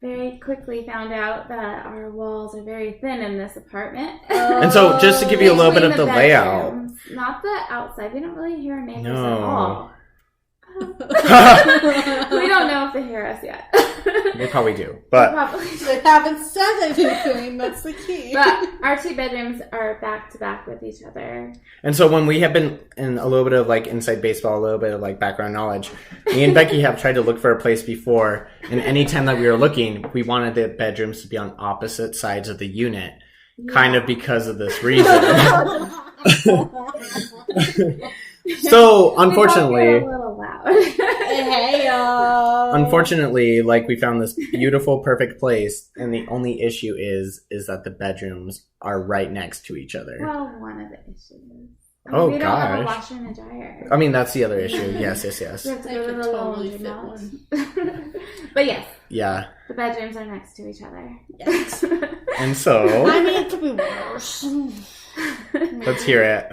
very quickly found out that our walls are very thin in this apartment. And so, just to give you a little bit of the layout. Not the outside. We don't really hear our neighbors at all. We don't know if they hear us yet. They probably do, but they haven't said anything. That's the key. But our two bedrooms are back to back with each other. And so when we have been in a little bit of like inside baseball, a little bit of like background knowledge, me and Becky have tried to look for a place before, and any time that we were looking, we wanted the bedrooms to be on opposite sides of the unit, kind of because of this reason. So, unfortunately, a little loud. Hey, unfortunately, like, we found this beautiful, perfect place, and the only issue is that the bedrooms are right next to each other. Well, one of the issues. I mean, we don't have a washer and a dryer. I mean, that's the other issue. Yes. We have to go to the totally But yes. Yeah. The bedrooms are next to each other. Yes. And so... I mean, it could be worse. Let's hear it.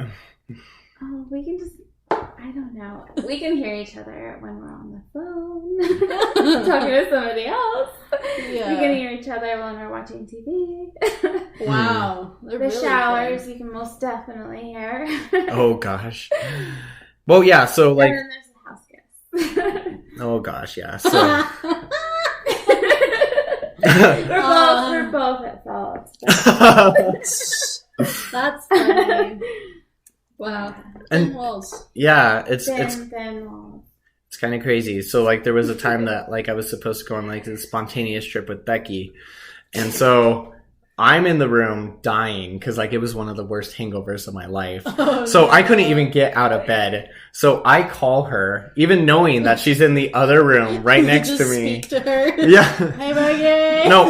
Oh, we can just... I don't know. We can hear each other when we're on the phone. Talking to somebody else. Yeah. We can hear each other when we're watching TV. Wow. The really showers you can most definitely hear. Oh, gosh. Well, yeah, so, like... And then there's the house guest. Oh, gosh, yeah. So... we're both at fault. That's funny. Wow. Thin walls. Yeah, it's thin walls. It's kind of crazy. So, like, there was a time that, like, I was supposed to go on, like, a spontaneous trip with Becky. And so, I'm in the room dying because like it was one of the worst hangovers of my life. So I couldn't even get out of bed. So I call her, even knowing that she's in the other room right next to me. Speak to her. Yeah. Hey, Becky. No,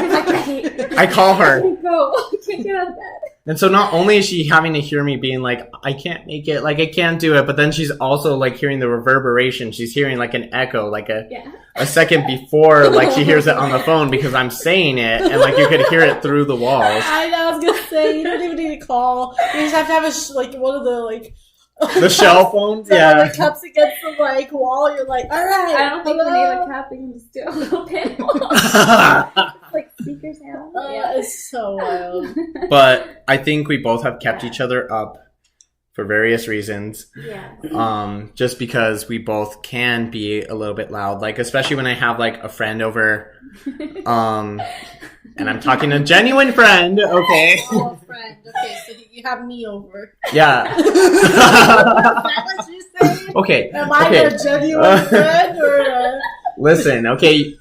I call her. I can't get out of bed. And so not only is she having to hear me being like, I can't make it, like I can't do it, but then she's also like hearing the reverberation. She's hearing like an echo, like a second before like she hears it on the phone because I'm saying it and like you could hear it through the walls. I know, I was gonna say, you don't even need to call. You just have to have like one of the like the shell phones, the cups against the like wall. You're like, all right. I don't think we need a cup. We can just do a little pinball. Like speaker sound. It's so wild. But I think we both have kept each other up for various reasons. Yeah. Just because we both can be a little bit loud, like especially when I have like a friend over. And I'm talking a genuine friend, okay? Oh, a friend. Okay, so you have me over. Yeah. Is that what you say? Okay. Am I a genuine friend or? Listen, okay.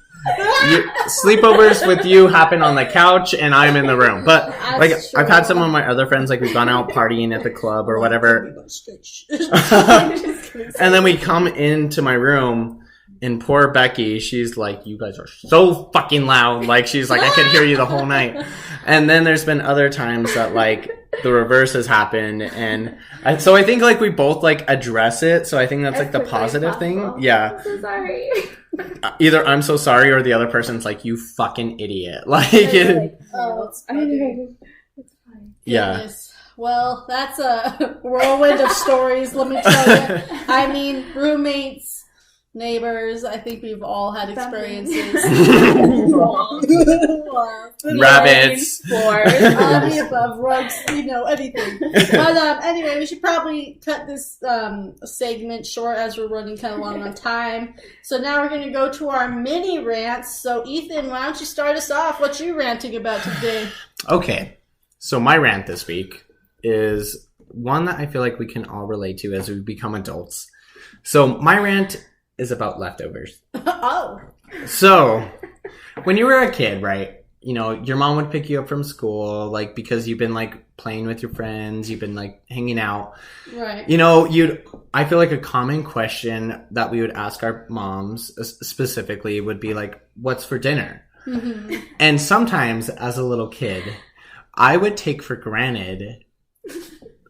Sleepovers with you happen on the couch and I'm in the room. But like I've had some of my other friends, like we've gone out partying at the club or whatever. And then we come into my room and poor Becky, she's like, you guys are so fucking loud. Like she's like, I could hear you the whole night. And then there's been other times that like the reverse has happened. And so I think like we both like address it. So I think that's like the positive thing. Yeah. I'm so sorry. Either I'm so sorry or the other person's like, you fucking idiot. Like, it's fine. Yeah. Goodness. Well, that's a whirlwind of stories, let me tell you. I mean, roommates, neighbors, I think we've all had experiences. Rabbits. Floors. All the above, rugs, anything. But anyway, we should probably cut this segment short as we're running kind of long on time. So now we're going to go to our mini rants. So Ethan, why don't you start us off? What you ranting about today? Okay. So my rant this week is one that I feel like we can all relate to as we become adults. So my rant is about leftovers. Oh. So when you were a kid, right? Your mom would pick you up from school, like, because you've been, like, playing with your friends, you've been, like, hanging out. Right. I feel like a common question that we would ask our moms specifically would be, like, what's for dinner? Mm-hmm. And sometimes, as a little kid, I would take for granted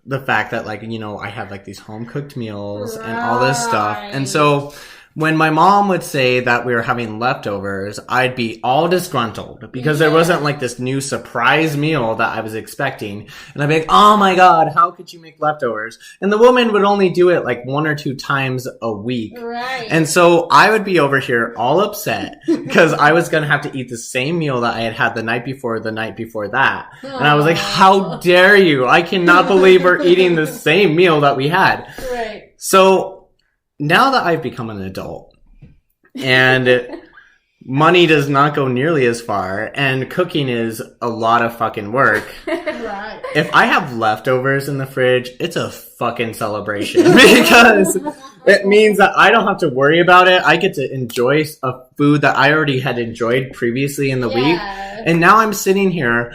the fact that, like, I had, like, these home-cooked meals and all this stuff. And so when my mom would say that we were having leftovers, I'd be all disgruntled because there wasn't like this new surprise meal that I was expecting. And I'd be like, oh my God, how could you make leftovers? And the woman would only do it like 1 or 2 times a week. Right. And so I would be over here all upset because I was going to have to eat the same meal that I had had the night before that. And I was like, how dare you? I cannot believe we're eating the same meal that we had. Right. So now that I've become an adult and money does not go nearly as far and cooking is a lot of fucking work. Right. If I have leftovers in the fridge, it's a fucking celebration because it means that I don't have to worry about it. I get to enjoy a food that I already had enjoyed previously in the week. And now I'm sitting here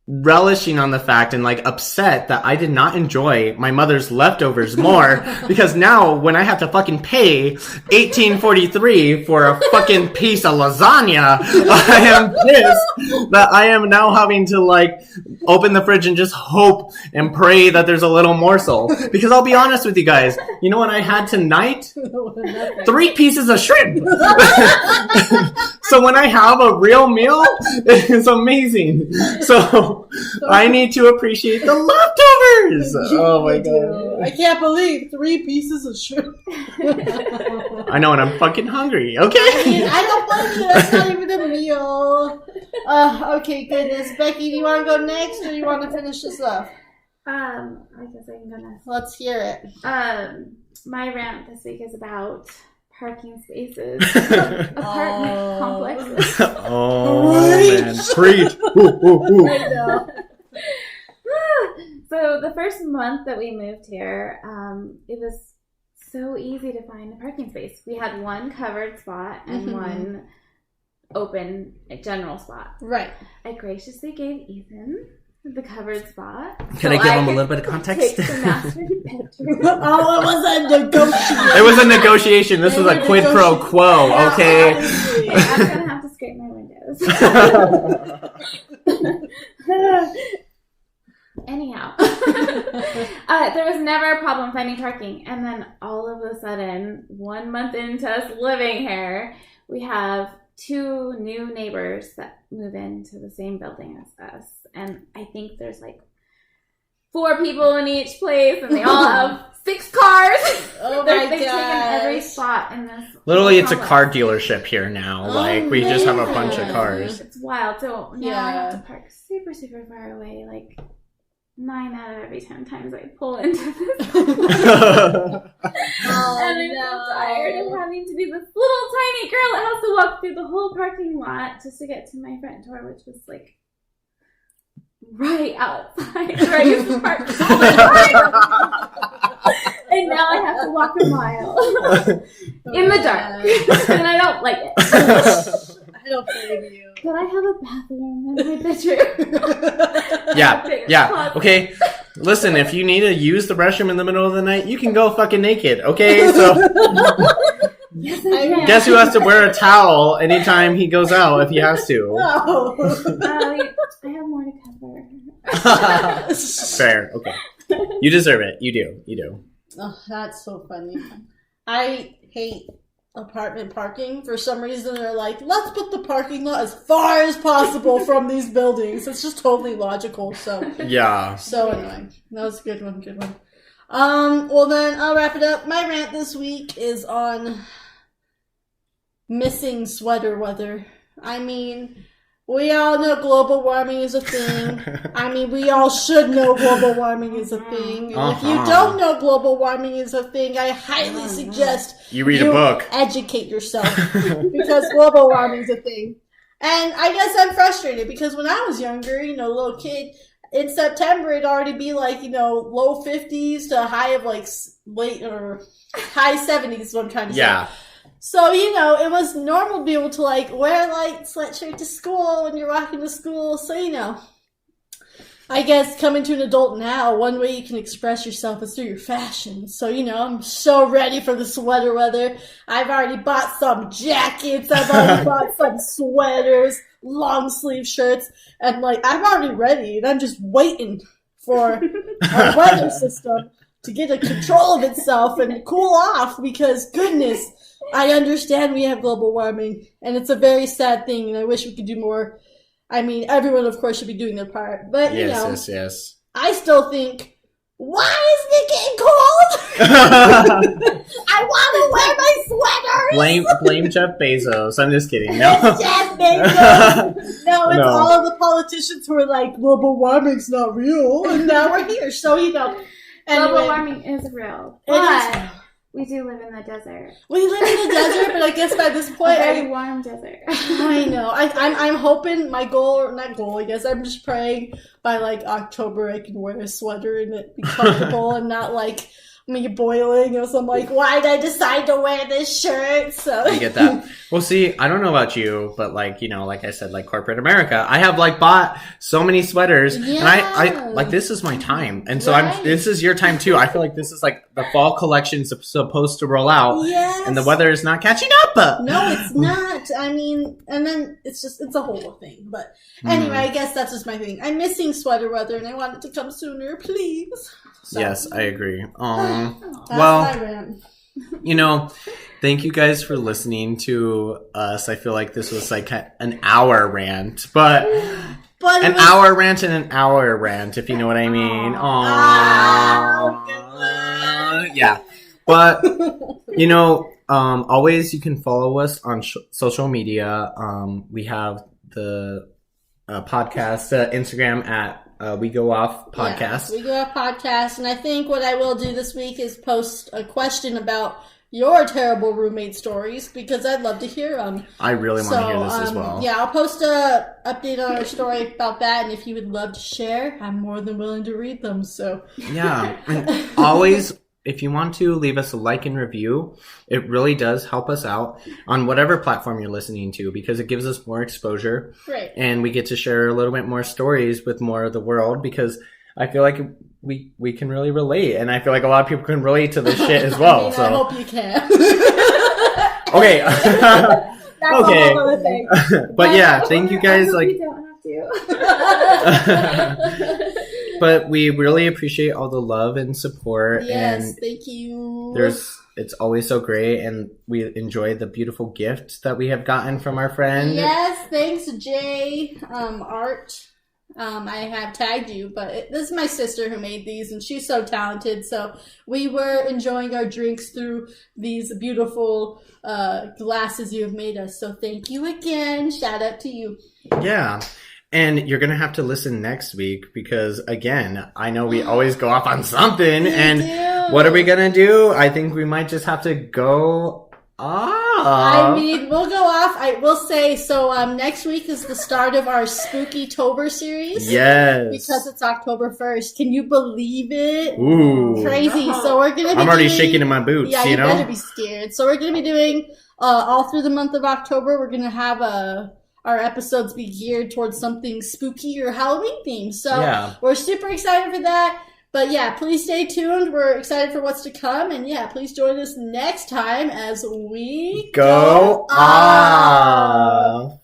relishing on the fact and like upset that I did not enjoy my mother's leftovers more because now when I have to fucking pay $18.43 for a fucking piece of lasagna, I am pissed that I am now having to like open the fridge and just hope and pray that there's a little morsel. Because I'll be honest with you guys, you know what I had tonight? 3 pieces of shrimp. So when I have a real meal, it's amazing. So I need to appreciate the leftovers. Oh my God. I can't believe 3 pieces of shrimp. I know, and I'm fucking hungry. Okay. I don't blame you. That's not even a meal. Okay, goodness. Becky, do you want to go next or do you want to finish this up? I guess I can go next. Let's hear it. My rant this week is about parking spaces, apartment complexes. Oh, man. Preach. Ooh. I know. So the first month that we moved here, it was so easy to find a parking space. We had one covered spot and one open general spot. Right. I graciously gave Ethan the covered spot. Can I give him a little bit of context? Take the master bedroom. Oh, it was a negotiation. It was a negotiation. This was a quid pro quo, okay? Okay, I'm gonna have to scrape my windows. Anyhow, there was never a problem finding parking, and then all of a sudden, 1 month into us living here, we have 2 new neighbors that move into the same building as us, and I think there's like 4 people in each place, and they all have 6 cars. Oh They've my taken every gosh. spot in this. Literally, it's a complex. car dealership here now. Like, we just have a bunch of cars. It's wild. So now I Yeah. have to park super, super far away. Like 9 out of every 10 times I pull into this. Oh, And I'm so tired of having to be this little tiny girl that has to walk through the whole parking lot just to get to my front door, which was like right outside where I used to park all the time. And now I have to walk a mile in the dark, and I don't like it. I don't blame you. But I have a bathroom in my bedroom. Yeah. Okay. Listen, if you need to use the restroom in the middle of the night, you can go fucking naked. Okay. So Yes, I can. guess who has to wear a towel anytime he goes out if he has to? No. I have more to cover. Fair. Okay. You deserve it. You do. Oh, that's so funny. I hate apartment parking. For some reason, they're like, let's put the parking lot as far as possible from these buildings. It's just totally logical. So Yeah. So anyway, that was a good one. Well then, I'll wrap it up. My rant this week is on missing sweater weather. I mean, we all know global warming is a thing. I mean, we all should know global warming is a thing. And if you don't know global warming is a thing, I highly suggest You read a book. educate yourself because global warming is a thing. And I guess I'm frustrated because when I was younger, little kid, in September it'd already be like, low 50s to a high of like late or high 70s is what I'm trying to say. Yeah. So, it was normal to be able to, like, wear, like, sweatshirt to school when you're walking to school. So, I guess coming to an adult now, one way you can express yourself is through your fashion. So, I'm so ready for the sweater weather. I've already bought some jackets. I've already bought some sweaters, long sleeve shirts. And, like, I'm already ready. And I'm just waiting for our weather system to get a control of itself and cool off because, goodness, I understand we have global warming, and it's a very sad thing, and I wish we could do more. I mean, everyone, of course, should be doing their part, but, Yes. I still think, why is it getting cold? I want to wear my sweaters! Blame Jeff Bezos. I'm just kidding. No. It's Jeff Bezos! No, it's all of the politicians who are like, global warming's not real, and now we're here, so, Global warming is real. It is. We do live in the desert. We live in the desert, but I guess by this point, A very warm desert. I know. I'm hoping my I guess I'm just praying by like October I can wear a sweater and it be comfortable and not like me boiling. So I'm like, why did I decide to wear this shirt? So I get that. Well, see, I don't know about you, but like, like I said, like corporate America, I have like bought so many sweaters and I like, this is my time. And so this is your time too. I feel like this is like the fall collection's supposed to roll out and the weather is not catching up. No, it's not. I mean, and then it's a whole thing. But anyway, I guess that's just my thing. I'm missing sweater weather and I want it to come sooner, please. So. Yes, I agree. That's my rant. Thank you guys for listening to us. I feel like this was like an hour rant, but an hour rant and an hour rant, if you know what I mean. Yeah. But, always you can follow us on social media. We have the podcast, Instagram at We Go Off Podcast. Yes, We Go Off Podcast. And I think what I will do this week is post a question about your terrible roommate stories because I'd love to hear them. I really want to hear this as well. Yeah, I'll post a update on our story about that. And if you would love to share, I'm more than willing to read them. So yeah. And always if you want to leave us a like and review, it really does help us out on whatever platform you're listening to, because it gives us more exposure. Right. And we get to share a little bit more stories with more of the world, because I feel like we can really relate. And I feel like a lot of people can relate to this shit as well. I hope you can. Okay. That's okay. a whole other thing. But yeah, thank you guys. I hope Like, you don't have to. but we really appreciate all the love and support. Yes, and thank you. it's always so great, and we enjoy the beautiful gifts that we have gotten from our friend. Yes, thanks, Jay. Art. I have tagged you, but this is my sister who made these, and she's so talented. So we were enjoying our drinks through these beautiful glasses you have made us. So thank you again. Shout out to you. Yeah. And you're going to have to listen next week, because, again, I know we always go off on something. What are we going to do? I think we might just have to go off. I mean, we'll go off. I will say, so next week is the start of our Spooky-tober series. Yes. Because it's October 1st. Can you believe it? Ooh. Crazy. So we're going to be I'm already shaking in my boots, yeah, you know? better be scared. So we're going to be doing, all through the month of October, we're going to have our episodes be geared towards something spooky or Halloween themed. So we're super excited for that. But yeah, please stay tuned. We're excited for what's to come. And yeah, please join us next time as we go off.